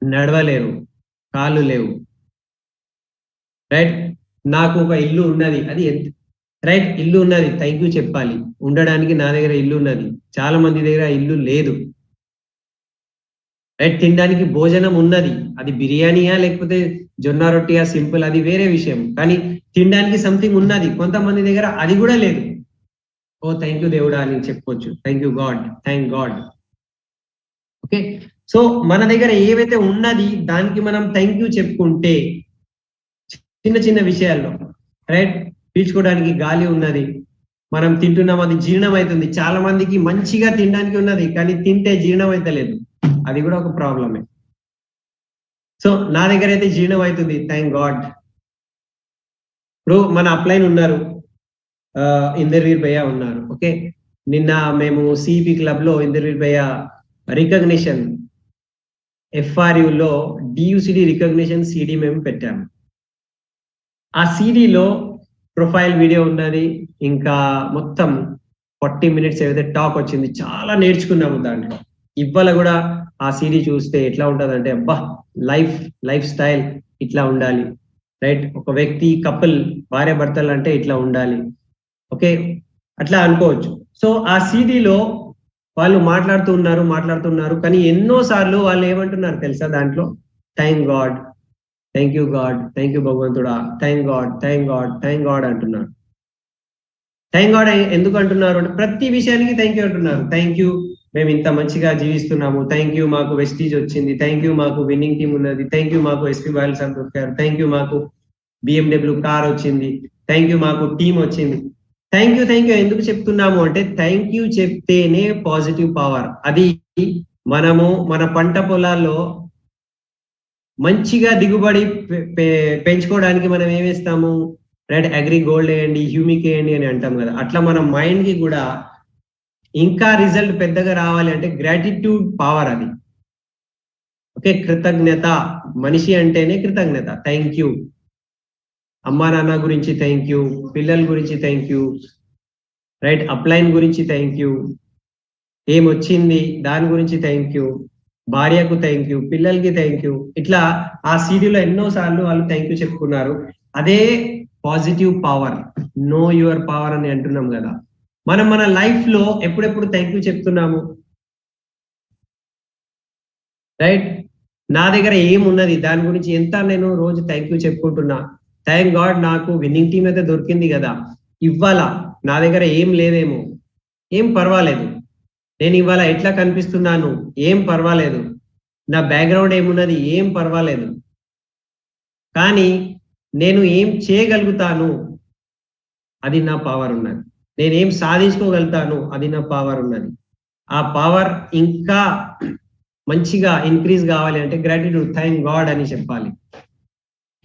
నడవలేరు, కాళ్ళు లేవు, రైట్? నాకు ఒక ఇల్లు ఉన్నది, అది రైట్, ఇల్లు ఉన్నది, థ్యాంక్ యూ చెప్పాలి. ఉండడానికి నా దగ్గర ఇల్లు ఉన్నది, చాలా మంది దగ్గర ఇల్లు లేదు, రైట్? తినడానికి భోజనం ఉన్నది, అది బిర్యానీయా లేకపోతే జొన్న రొట్టియా, సింపుల్, అది వేరే విషయం, కానీ తినడానికి సంథింగ్ ఉన్నది. కొంతమంది దగ్గర అది కూడా లేదు. ఓ థ్యాంక్ యూ దేవుడా అని చెప్పుకోవచ్చు, thank you God, thank God. Okay, so మన దగ్గర ఏవైతే ఉన్నది దానికి మనం థ్యాంక్ యూ చెప్పుకుంటే, చిన్న చిన్న విషయాల్లో, రైట్? పీల్చుకోవడానికి గాలి ఉన్నది, మనం తింటున్నాం, అది జీర్ణం అవుతుంది. చాలా మందికి మంచిగా తినడానికి ఉన్నది, కానీ తింటే జీర్ణం అవుతలేదు. అది కూడా ఒక ప్రాబ్లమే. సో నా దగ్గర అయితే జీర్ణం అవుతుంది, థ్యాంక్ గాడ్. ఇప్పుడు మన అప్లైన్ ఉన్నారు, ఇందర్వీర్ భయ్య ఉన్నారు. ఓకే, నిన్న మేము సిపి క్లబ్ లో ఇందర్వీర్ భయ్య రికగ్నిషన్ FRUలో DUCD రికగ్నిషన్ CD మేము పెట్టాము. ఆ సిడిలో ప్రొఫైల్ వీడియో ఉన్నది, ఇంకా మొత్తం 40 minutes ఏదైతే టాక్ వచ్చింది, చాలా నేర్చుకున్నాము దాంట్లో. ఇవాళ కూడా ఆ సిడి చూస్తే ఎట్లా ఉంటుంది అంటే, అబ్బా లైఫ్ స్టైల్ ఇట్లా ఉండాలి, రైట్? ఒక వ్యక్తి కపుల్ భార్య భర్తలు అంటే ఇట్లా ఉండాలి, ఓకే, అట్లా అనుకోవచ్చు. సో ఆ సిడిలో వాళ్ళు మాట్లాడుతున్నారు, కానీ ఎన్నోసార్లు వాళ్ళు ఏమంటున్నారు తెలుసా దాంట్లో? Thank God, thank you God, thank you భగవంతుడా, థ్యాంక్ గాడ్ అంటున్నారు. థ్యాంక్ గాడ్ ఎందుకు అంటున్నారు అంటే, ప్రతి విషయానికి థ్యాంక్ యూ అంటున్నారు. థ్యాంక్ యూ, మేము ఇంత మంచిగా జీవిస్తున్నాము, థ్యాంక్ యూ మాకు వెస్టీజ్ వచ్చింది, థ్యాంక్ యూ మాకు విన్నింగ్ టీమ్ ఉన్నది, థ్యాంక్ యూ మాకు SP బాయిల్ సార్ దొరికారు, థ్యాంక్ యూ మాకు BMW కార్ వచ్చింది, థ్యాంక్ యూ మాకు టీం వచ్చింది. థ్యాంక్ యూ ఎందుకు చెప్తున్నాము అంటే, థ్యాంక్ యూ చెప్తేనే పాజిటివ్ పవర్. అది మనము మన పంట పొలాల్లో మంచిగా దిగుబడి పెంచుకోవడానికి మనం ఏమేస్తాము, రైట్? అగ్రి గోల్డ్ వేయండి, హ్యూమిక్ వేయండి అని అంటాం కదా. అట్లా మన మైండ్ కి కూడా ఇంకా రిజల్ట్ పెద్దగా రావాలి అంటే గ్రాటిట్యూడ్ పవర్ అది. ఓకే, కృతజ్ఞత, మనిషి అంటేనే కృతజ్ఞత. థ్యాంక్ యూ, అమ్మా నాన్న గురించి థ్యాంక్ యూ, పిల్లల గురించి థ్యాంక్ యూ, రైట్? అప్లైన్ గురించి థ్యాంక్ యూ, ఏమొచ్చింది దాని గురించి థ్యాంక్ యూ, భార్యకు థ్యాంక్ యూ, పిల్లలకి థ్యాంక్ యూ. ఇట్లా ఆ సిడీలో ఎన్నో సార్లు వాళ్ళు థ్యాంక్ యూ చెప్పుకున్నారు. అదే positive power, know your power అని అంటున్నాం కదా. మనం మన లైఫ్ లో ఎప్పుడెప్పుడు థ్యాంక్ యూ చెప్తున్నాము, రైట్? నా దగ్గర ఏమున్నది దాని గురించి ఎంత నేను రోజు థ్యాంక్ యూ చెప్పుకుంటున్నా. థ్యాంక్ గాడ్ నాకు విన్నింగ్ టీం అయితే దొరికింది కదా. ఇవాళ నా దగ్గర ఏం లేదేమో, ఏం పర్వాలేదు. నేను ఇవాళ ఎట్లా కనిపిస్తున్నాను, ఏం పర్వాలేదు. నా బ్యాక్గ్రౌండ్ ఏమున్నది, ఏం పర్వాలేదు. కానీ నేను ఏం చేయగలుగుతాను, అది నా పవర్ ఉన్నది. నేనేం సాధించుకోగలుగుతాను, అది నా పవర్ ఉన్నది. ఆ పవర్ ఇంకా మంచిగా ఇంక్రీజ్ కావాలి అంటే గ్రాటిట్యూడ్, థ్యాంక్ గాడ్ అని చెప్పాలి.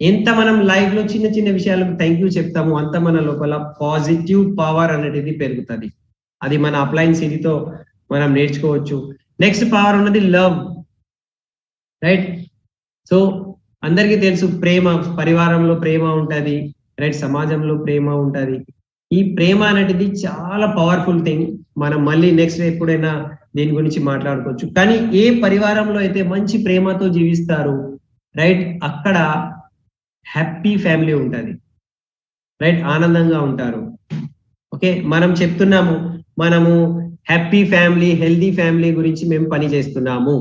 ఎంత మనం లైఫ్ లో చిన్న చిన్న విషయాలకు థ్యాంక్ యూ చెప్తాము, అంత మన లోపల పాజిటివ్ పవర్ అనేది పెరుగుతుంది. అది మన అప్లైన్ సిడీతో మనం నేర్చుకోవచ్చు. నెక్స్ట్ పవర్ ఉన్నది లవ్, రైట్? సో అందరికీ తెలుసు, ప్రేమ, పరివారంలో ప్రేమ ఉంటది, రైట్? సమాజంలో ప్రేమ ఉంటది. ఈ ప్రేమ అనేది చాలా పవర్ఫుల్ థింగ్. మనం మళ్ళీ నెక్స్ట్ ఎప్పుడైనా దీని గురించి మాట్లాడుకోవచ్చు. కానీ ఏ పరివారంలో అయితే మంచి ప్రేమతో జీవిస్తారు, రైట్, అక్కడ హ్యాపీ ఫ్యామిలీ ఉంటది, రైట్? ఆనందంగా ఉంటారు. ఓకే, మనం చెప్తున్నాము, మనము హ్యాపీ ఫ్యామిలీ, హెల్దీ ఫ్యామిలీ గురించి మేము పని చేస్తున్నాము.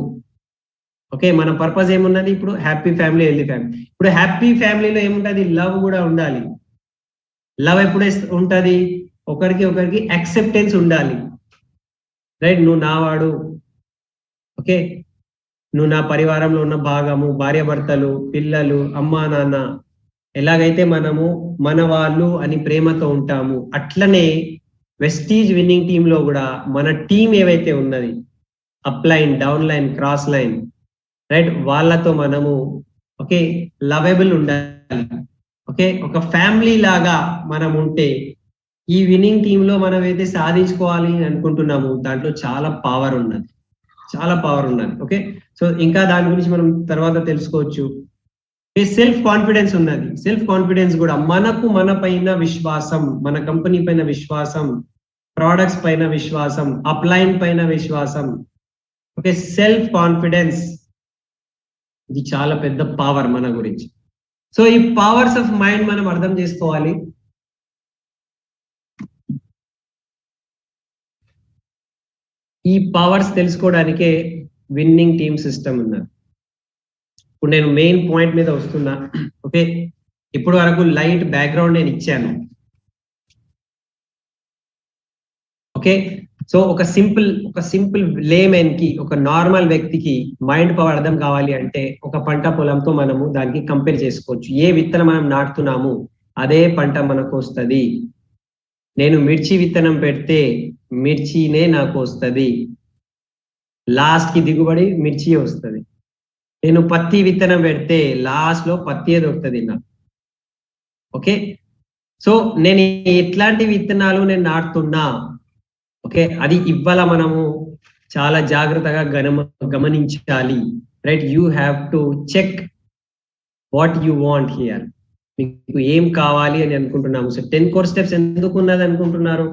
ఓకే, మన పర్పస్ ఏమున్నది ఇప్పుడు? Happy family, healthy family. ఇప్పుడు హ్యాపీ ఫ్యామిలీలో ఏముంటది? లవ్ కూడా ఉండాలి. లవ్ ఎప్పుడు ఉంటది? ఒకరికి యాక్సెప్టెన్స్ ఉండాలి, రైట్? నువ్వు నావాడు, ఓకే, నువ్వు నా పరివారంలో ఉన్న భాగము, భార్య భర్తలు, పిల్లలు, అమ్మా నాన్న, ఎలాగైతే మనము మన వాళ్ళు అని ప్రేమతో ఉంటాము, అట్లనే వెస్టీజ్ విన్నింగ్ టీమ్ లో కూడా మన టీం ఏవైతే ఉన్నది, up line, down line, cross line, right, వాళ్ళతో మనము ఓకే లవబుల్ ఉండాలి. ఓకే, ఒక ఫ్యామిలీ లాగా మనం ఉంటే ఈ విన్నింగ్ టీమ్ లో మనం అయితే సాధించుకోవాలి అనుకుంటున్నాము, దాంట్లో చాలా పవర్ ఉన్నది, చాలా పవర్ ఉన్నది. ఓకే, సో ఇంకా దాని గురించి మనం తర్వాత తెలుసుకోవచ్చు. సెల్ఫ్ కాన్ఫిడెన్స్ ఉన్నది. సెల్ఫ్ కాన్ఫిడెన్స్ కూడా మనకు మన పైన విశ్వాసం, మన కంపెనీ పైన విశ్వాసం, ప్రోడక్ట్స్ పైన విశ్వాసం, అప్లైన్ పైన విశ్వాసం. ఓకే, సెల్ఫ్ కాన్ఫిడెన్స్ ఇది చాలా పెద్ద పవర్ మన గురించి. సో ఈ పవర్స్ ఆఫ్ మైండ్ మనం అర్థం చేసుకోవాలి. ఈ పవర్స్ తెలుసుకోవడానికే విన్నింగ్ టీమ్ సిస్టమ్ ఉన్నది. ఇప్పుడు నేను మెయిన్ పాయింట్ మీద వస్తున్నా. ఓకే, ఇప్పుడు వరకు లైట్ బ్యాక్గ్రౌండ్ నేను ఇచ్చాను. ఓకే, సో ఒక సింపుల్ లేమెన్ కి, ఒక నార్మల్ వ్యక్తికి మైండ్ పవర్ అర్థం కావాలి అంటే ఒక పంట పొలంతో మనము దానికి కంపేర్ చేసుకోవచ్చు. ఏ విత్తనం మనం నాటుతున్నాము అదే పంట మనకు వస్తుంది. నేను మిర్చి విత్తనం పెడితే మిర్చినే నాకు వస్తుంది. లాస్ట్ కి దిగుబడి మిర్చి వస్తుంది. నేను పత్తి విత్తనం పెడితే లాస్ట్ లో పత్తి దొరుకుతుంది నాకు. ఓకే, సో నేను ఎట్లాంటి విత్తనాలు నేను నాటుతున్నా, ఓకే, అది ఇవ్వాల మనము చాలా జాగ్రత్తగా గమనించాలి. Right, you have to check what you want here. మీకు ఏం కావాలి అని అనుకుంటున్నాము. సో 10 కోర్ స్టెప్స్ ఎందుకు ఉన్నది అనుకుంటున్నారు?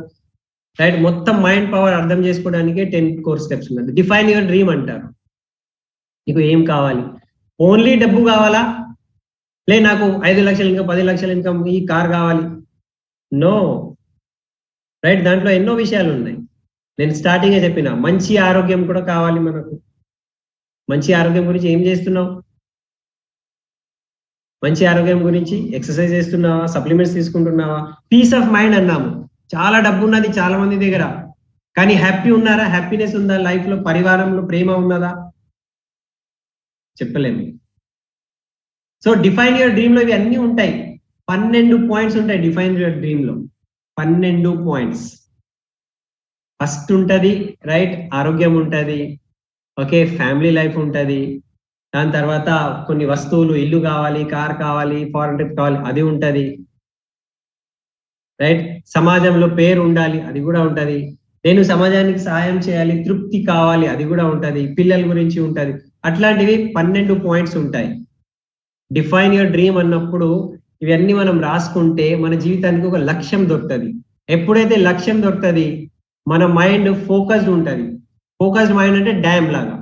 రైట్, మొత్తం మైండ్ పవర్ అర్థం చేసుకోవడానికి 10 కోర్ స్టెప్స్ ఉన్నది. డిఫైన్ యువర్ డ్రీమ్ అంటారు. మీకు ఏం కావాలి? ఓన్లీ డబ్బు కావాలా? లే నాకు 5 లక్షల ఇన్కమ్, 10 లక్షల ఇన్కమ్, ఈ కార్ కావాలి? నో. రైట్, దాంట్లో ఎన్నో విషయాలు ఉన్నాయి. నేను స్టార్టింగే చెప్పిన మంచి ఆరోగ్యం కూడా కావాలి మనకు. మంచి ఆరోగ్యం గురించి ఏం చేస్తున్నావు? మంచి ఆరోగ్యం గురించి ఎక్సర్సైజ్ చేస్తున్నావా? సప్లిమెంట్స్ తీసుకుంటున్నావా? పీస్ ఆఫ్ మైండ్ అన్నాము. చాలా డబ్బు ఉన్నది చాలా మంది దగ్గర, కానీ హ్యాపీ ఉన్నారా? హ్యాపీనెస్ ఉందా లైఫ్ లో? పరివారంలో ప్రేమ ఉన్నదా? చెప్పలేము. సో డిఫైన్ యువర్ డ్రీమ్ లో ఇవి అన్ని ఉంటాయి. 12 పాయింట్స్ ఉంటాయి డిఫైన్ యువర్ డ్రీమ్ లో. 12 పాయింట్స్. ఫస్ట్ ఉంటది రైట్, ఆరోగ్యం ఉంటది, ఓకే, ఫ్యామిలీ లైఫ్ ఉంటది, దాని తర్వాత కొన్ని వస్తువులు, ఇల్లు కావాలి, కార్ కావాలి, ఫారెన్ ట్రిప్ కావాలి, అది ఉంటది. రైట్, సమాజంలో పేరు ఉండాలి, అది కూడా ఉంటది. నేను సమాజానికి సహాయం చేయాలి, తృప్తి కావాలి, అది కూడా ఉంటది. పిల్లల గురించి ఉంటది. అట్లాంటివి 12 పాయింట్స్ ఉంటాయి. డిఫైన్ యువర్ డ్రీమ్ అన్నప్పుడు ఇవన్నీ మనం రాసుకుంటే మన జీవితానికి ఒక లక్ష్యం దొరుకుతుంది. ఎప్పుడైతే లక్ష్యం దొరుకుతుంది, మన మైండ్ ఫోకస్డ్ ఉంటుంది. ఫోకస్డ్ మైండ్ అంటే డ్యామ్ లాగా.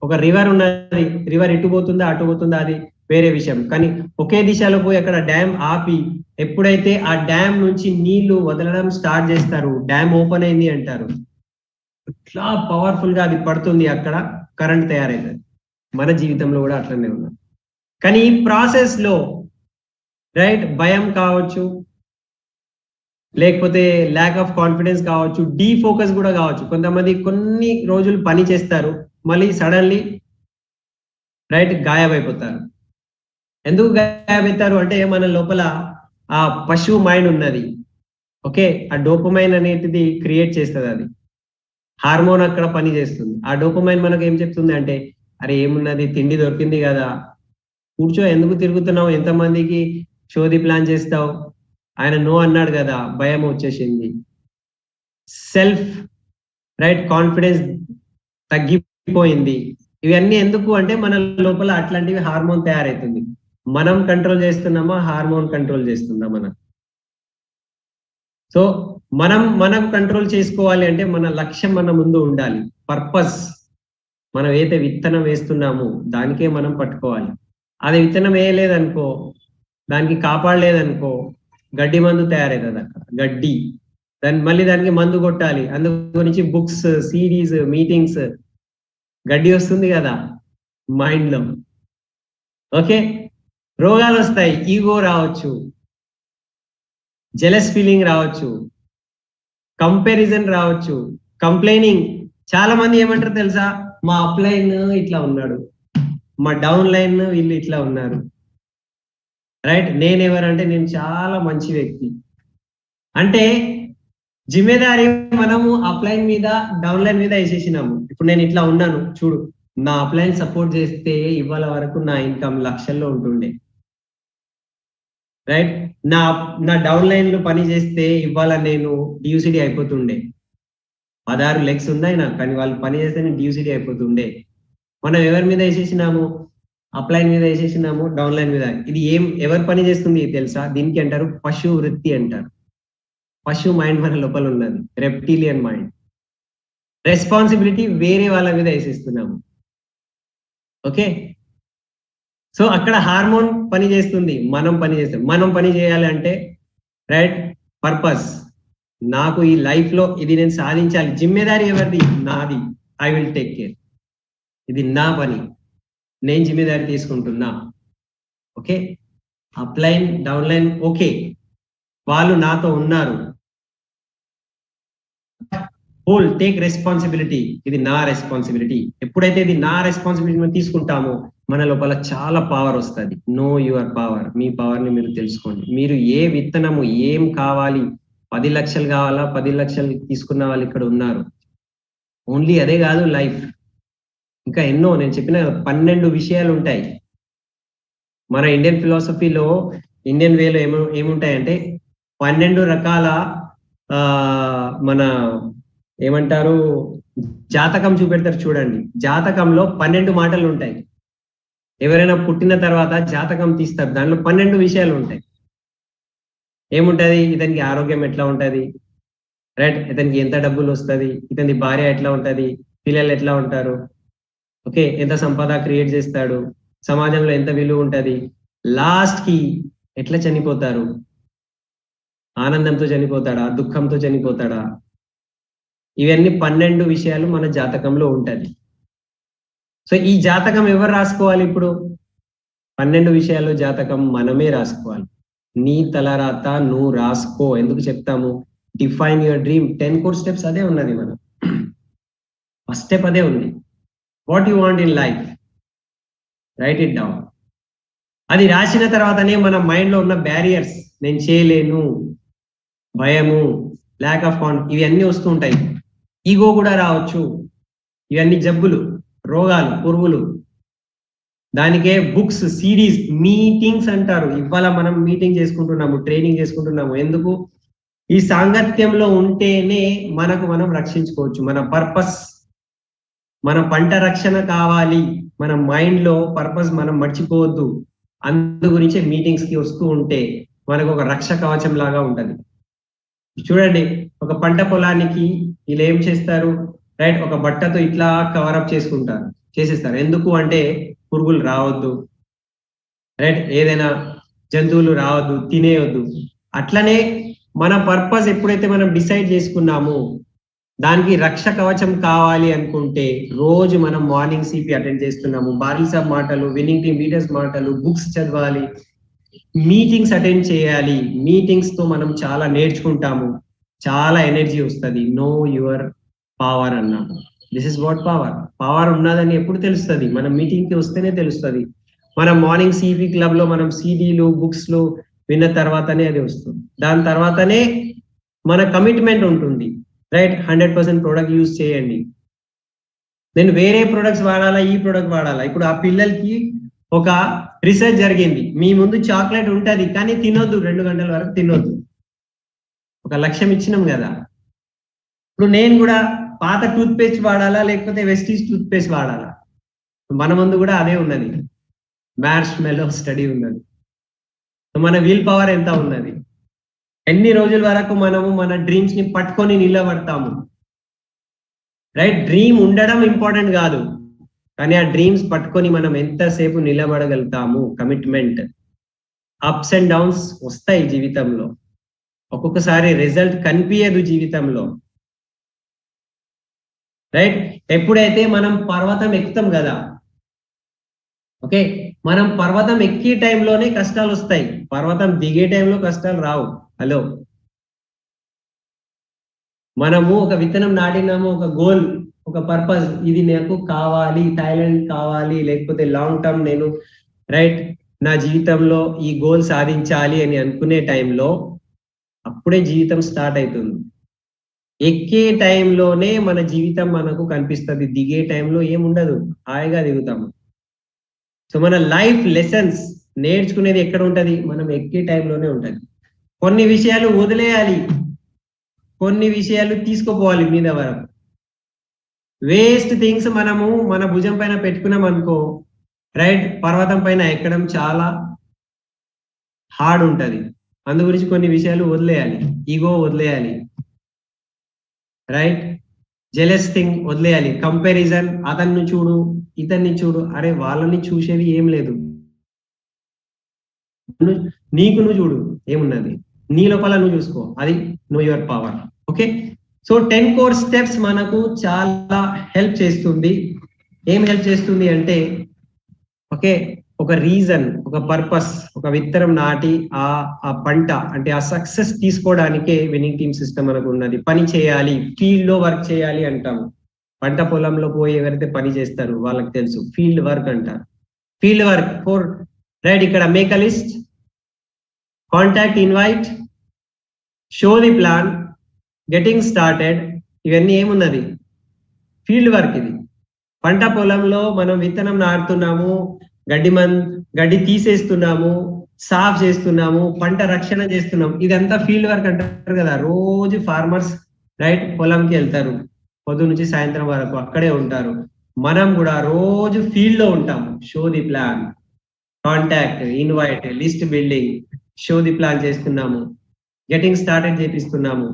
ఒక రివర్ ఉన్నది, రివర్ ఎటు పోతుందా అటు పోతుందా అది వేరే విషయం, కానీ ఒకే దిశలో పోయి అక్కడ డ్యామ్ ఆపి ఎప్పుడైతే ఆ డ్యామ్ నుంచి నీళ్లు వదలడం స్టార్ట్ చేస్తారు, డ్యామ్ ఓపెన్ అయింది అంటారు. ఇట్లా పవర్ఫుల్ గా అది పడుతుంది, అక్కడ కరెంట్ తయారైతుంది. మన జీవితంలో కూడా అట్లనే ఉన్నాం. కానీ ఈ ప్రాసెస్ లో రైట్, భయం కావచ్చు, లేకపోతే ల్యాక్ ఆఫ్ కాన్ఫిడెన్స్ కావచ్చు, డీఫోకస్ కూడా కావచ్చు. కొంతమంది కొన్ని రోజులు పని చేస్తారు, మళ్ళీ సడన్లీ రైట్ గాయమైపోతారు. ఎందుకు గాయమవుతారు అంటే మన లోపల ఆ పశువు మైండ్ ఉన్నది, ఓకే, ఆ డోపమైన్ అనేటిది క్రియేట్ చేస్తుంది. అది హార్మోన్ అక్కడ పని చేస్తుంది. ఆ డోపమైన్ మనకు ఏం చెప్తుంది అంటే, అరే ఏమున్నది, తిండి దొరికింది కదా, కూర్చో, ఎందుకు తిరుగుతున్నావు, ఎంతమందికి షోది ప్లాన్ చేస్తావు, ఆయన నో అన్నాడు కదా, భయం వచ్చేసింది. సెల్ఫ్ రైట్ కాన్ఫిడెన్స్ తగ్గిపోయింది. ఇవన్నీ ఎందుకు అంటే మన లోపల అట్లాంటివి హార్మోన్ తయారవుతుంది. మనం కంట్రోల్ చేస్తున్నామా, హార్మోన్ కంట్రోల్ చేస్తుందా మనం? సో మనకు కంట్రోల్ చేసుకోవాలి అంటే మన లక్ష్యం మన ముందు ఉండాలి. పర్పస్, మనం ఏదైతే విత్తనం వేస్తున్నామో దానికే మనం పట్టుకోవాలి. అది విత్తనం వేయలేదనుకో, దానికి కాపాడలేదనుకో, గడ్డి మందు తయారవుతుంది అక్కడ, గడ్డి. మళ్ళీ దానికి మందు కొట్టాలి. అందు గురించి బుక్స్, సిరీస్, మీటింగ్స్, గడ్డి వస్తుంది కదా మైండ్ లో. ఓకే, రోగాలు వస్తాయి, ఈగో రావచ్చు, జెలస్ ఫీలింగ్ రావచ్చు, కంపారిజన్ రావచ్చు, కంప్లైనింగ్. చాలా మంది ఏమంటారు తెలుసా, మా అప్లైన్ ఇట్లా ఉన్నాడు, మా డౌన్ లైన్ వీళ్ళు ఇట్లా ఉన్నారు. రైట్, నేనెవరంటే నేను చాలా మంచి వ్యక్తి అంటే జిమ్మేదారి మనము అప్లైన్ మీద డౌన్ లైన్ మీద వేసేసినాము. ఇప్పుడు నేను ఇట్లా ఉన్నాను చూడు, నా అప్లైన్ సపోర్ట్ చేస్తే ఇవాళ వరకు నా ఇన్కమ్ లక్షల్లో ఉంటుండే. రైట్, నా డౌన్ లైన్ లో పని చేస్తే ఇవాళ నేను డియూసిడి అయిపోతుండే. 16 లెగ్స్ ఉన్నాయి నాకు, కానీ వాళ్ళు పని చేస్తే నేను డియూసిడి అయిపోతుండే. మనం ఎవరి మీద వేసేసినాము, అప్లైన్ మీద వేసేసినాము, డౌన్ లైన్ మీద. ఇది ఎవరు పని చేస్తుంది తెలుసా? దీనికి అంటారు పశు వృత్తి అంటారు. పశు మైండ్ మన లోపల ఉన్నది, రెప్టిలియన్ మైండ్. రెస్పాన్సిబిలిటీ వేరే వాళ్ళ మీద వేసేస్తున్నాము. ఓకే, సో అక్కడ హార్మోన్ పని చేస్తుంది, మనం పని చేస్తాం. మనం పని చేయాలి అంటే రైట్, పర్పస్, నాకు ఈ లైఫ్ లో ఇది నేను సాధించాలి. జిమ్మేదారి ఎవరిది? నాది. I will take care. ఇది నా పని, నేను జిమ్మేదారి తీసుకుంటున్నా. Okay, upline down line okay, వాళ్ళు నాతో ఉన్నారు. హోల్ టేక్ రెస్పాన్సిబిలిటీ, ఇది నా రెస్పాన్సిబిలిటీ. ఎప్పుడైతే ఇది నా రెస్పాన్సిబిలిటీ తీసుకుంటామో మన లోపల చాలా పవర్ వస్తుంది. నో యువర్ పవర్, మీ పవర్ ని మీరు తెలుసుకోండి. మీరు ఏ విత్తనము, ఏం కావాలి, 10 లక్షలు కావాలా, 10 లక్షలు తీసుకున్న వాళ్ళు ఇక్కడ ఉన్నారు. ఓన్లీ అదే కాదు లైఫ్, ఇంకా ఎన్నో నేను చెప్పిన 12 విషయాలు ఉంటాయి. మన ఇండియన్ ఫిలాసఫీలో, ఇండియన్ వేలో ఏముంటాయంటే 12 రకాల మన ఏమంటారు జాతకం చూపెడతారు చూడండి. జాతకంలో 12 మాటలు ఉంటాయి. ఎవరైనా పుట్టిన తర్వాత జాతకం తీస్తారు, దానిలో 12 విషయాలు ఉంటాయి. ఏముంటది, ఇతనికి ఆరోగ్యం ఎట్లా ఉంటది, రైట్, ఇతనికి ఎంత డబ్బులు వస్తుంది, ఇతని భార్య ఎట్లా ఉంటది, పిల్లలు ఎట్లా ఉంటారు, ఓకే, ఎంత సంపద క్రియేట్ చేస్తాడు, సమాజంలో ఎంత విలువ ఉంటది, లాస్ట్ కి ఎట్లా చనిపోతారు, ఆనందంతో చనిపోతాడా, దుఃఖంతో చనిపోతాడా, ఇవన్నీ 12 విషయాలు మన జాతకంలో ఉంటది. సో ఈ జాతకం ఎవరు రాసుకోవాలి? ఇప్పుడు 12 విషయాలు జాతకం మనమే రాసుకోవాలి. నీ తలరాత నువ్వు రాసుకో. ఎందుకు చెప్తాము? Define your dream. 10 core steps అదే ఉన్నది. మనం ఫస్ట్ స్టెప్ అదే ఉంది. What you want in life, right it down. అది రాసిన తర్వాతనే మన మైండ్ లో ఉన్న బ్యారియర్స్, నేను చేయలేను, భయము, ల్యాక్ ఆఫ్ కాన్ఫిడెన్స్, ఇవన్నీ వస్తూ ఉంటాయి. ఈగో కూడా రావచ్చు. ఇవన్నీ జబ్బులు, రోగాలు, పురుగులు. దానికే బుక్స్, సిరీస్, మీటింగ్స్ అంటారు. ఇవాళ మనం మీటింగ్ చేసుకుంటున్నాము, ట్రైనింగ్ చేసుకుంటున్నాము. ఎందుకు? ఈ సాంగత్యంలో ఉంటేనే మనకు మనం రక్షించుకోవచ్చు. మన పర్పస్, మన పంట రక్షణ కావాలి. మన మైండ్ లో పర్పస్ మనం మర్చిపోవద్దు. అందు గురించే మీటింగ్స్ కి వస్తూ ఉంటే మనకు ఒక రక్ష కవచం లాగా ఉంటది. చూడండి, ఒక పంట పొలానికి వీళ్ళు ఏం చేస్తారు, రైట్, ఒక బట్టతో ఇట్లా కవరప్ చేసేస్తారు. ఎందుకు అంటే పురుగులు రావద్దు, రైట్, ఏదైనా జంతువులు రావద్దు, తినేయొద్దు. అట్లనే మన పర్పస్ ఎప్పుడైతే మనం డిసైడ్ చేసుకున్నామో, దానికి రక్ష కవచం కావాలి అనుకుంటే రోజు మనం మార్నింగ్ సిపి అటెండ్ చేస్తున్నాము, బారిల్ సాబ్ మాటలు, విన్నింగ్ టీమ్ లీడర్స్ మాటలు, బుక్స్ చదవాలి, మీటింగ్స్ అటెండ్ చేయాలి. మీటింగ్స్ తో మనం చాలా నేర్చుకుంటాము, చాలా ఎనర్జీ వస్తుంది. నో యువర్ పవర్ అన్నాము. This is watt power. Power ఉన్నదని ఎప్పుడు తెలుస్తుంది? మనం మీటింగ్ కి వస్తేనే తెలుస్తుంది. మన మార్నింగ్ సిపి క్లబ్ లో మనం సిడీలు, బుక్స్ లో విన్న తర్వాతనే అది వస్తుంది. దాని తర్వాతనే మన కమిట్మెంట్ ఉంటుంది, రైట్. 100% ప్రోడక్ట్ యూజ్ చేయండి. నేను వేరే ప్రొడక్ట్స్ వాడాలా, ఈ ప్రొడక్ట్ వాడాలా? ఇప్పుడు ఆ పిల్లలకి ఒక రీసెర్చ్ జరిగింది, మీ ముందు చాక్లెట్ ఉంటది కానీ తినొద్దు, 2 గంటల వరకు తినొద్దు. ఒక లక్ష్యం ఇచ్చినాం కదా. ఇప్పుడు నేను కూడా పాత టూత్ పేస్ట్ వాడాలా లేకపోతే వెస్టీజ్ టూత్ పేస్ట్ వాడాలా? మన ముందు కూడా అదే ఉన్నది, మ్యార్ష్ మెలో స్టడీ ఉన్నది. మన విల్ పవర్ ఎంత ఉన్నది, ఎన్ని రోజుల వరకు మనము మన డ్రీమ్స్ ని పట్టుకొని నిలబడతాము, రైట్. డ్రీమ్ ఉండడం ఇంపార్టెంట్ కాదు, కానీ ఆ డ్రీమ్స్ పట్టుకొని మనం ఎంతసేపు నిలబడగలుగుతాము. కమిట్మెంట్. అప్స్ అండ్ డౌన్స్ వస్తాయి జీవితంలో, ఒక్కొక్కసారి రిజల్ట్ కనిపించదు జీవితంలో, రైట్. ఎప్పుడైతే మనం పర్వతం ఎక్కుతాం కదా, ఓకే, మనం పర్వతం ఎక్కే టైంలోనే కష్టాలు వస్తాయి, పర్వతం దిగే టైంలో కష్టాలు రావు. హలో, మనము ఒక విత్తనం నాటినాము, ఒక గోల్, ఒక పర్పస్, ఇది నాకు కావాలి, థాయిలాండ్ కావాలి, లేకపోతే లాంగ్ టర్మ్ నేను, రైట్, నా జీవితంలో ఈ గోల్ సాధించాలి అని అనుకునే టైంలో అప్పుడే జీవితం స్టార్ట్ అవుతుంది. ఎక్కే టైంలోనే మన జీవితం మనకు కనిపిస్తుంది, దిగే టైంలో ఏముండదు, హాయిగా దిగుతాము. సో మన లైఫ్ లెసన్స్ నేర్చుకునేది ఎక్కడ ఉంటది? మనం ఎక్కే టైంలోనే ఉంటది. కొన్ని విషయాలు వదిలేయాలి, కొన్ని విషయాలు తీసుకుపోవాలి మీద వరకు. వేస్ట్ థింగ్స్ మనము మన భుజం పైన పెట్టుకున్నాం అనుకో, రైట్, పర్వతం పైన ఎక్కడం చాలా హార్డ్ ఉంటది. అందు గురించి కొన్ని విషయాలు వదిలేయాలి. ఈగో వదిలేయాలి, రైట్. జెలస్ థింగ్ వదిలేయాలి. కంపారిజన్, అతన్ని చూడు, ఇతన్ని చూడు, అరే వాళ్ళని చూసేది ఏం లేదు, నీకు నువ్వు చూడు ఏమున్నది, నీ లోపల నువ్వు చూసుకో, అది know your power. Okay, so 10 core steps మనకు చాలా హెల్ప్ చేస్తుంది. ఏం హెల్ప్ చేస్తుంది అంటే, ఓకే, ఒక రీజన్, ఒక పర్పస్, ఒక విత్తనం నాటి ఆ పంట అంటే ఆ సక్సెస్ తీసుకోవడానికే విన్నింగ్ టీమ్ సిస్టమ్ మనకు ఉన్నది. పని చేయాలి, ఫీల్డ్ లో వర్క్ చేయాలి అంటాము. పంట పొలంలో పోయి ఎవరైతే పని చేస్తారు వాళ్ళకి తెలుసు, ఫీల్డ్ వర్క్ అంటారు. Field work for, right. ఇక్కడ make a list, contact, invite, show the plan, getting started, ఇవన్నీ ఏమున్నది, ఫీల్డ్ వర్క్ ఇది. పంట పొలంలో మనం విత్తనం నాటుతున్నాము, గడ్డి తీసేస్తున్నాము, సాఫ్ చేస్తున్నాము, పంట రక్షణ చేస్తున్నాం. ఇదంతా ఫీల్డ్ వర్క్ అంటారు కదా. రోజు ఫార్మర్స్ రైట్ పొలంకి వెళ్తారు, పొద్దు నుంచి సాయంత్రం వరకు అక్కడే ఉంటారు. మనం కూడా రోజు ఫీల్డ్ లో ఉంటాము. Show the plan, contact, invite, list building, show the plan చేస్తున్నాము, గెటింగ్ స్టార్టెడ్ చేపిస్తున్నాము,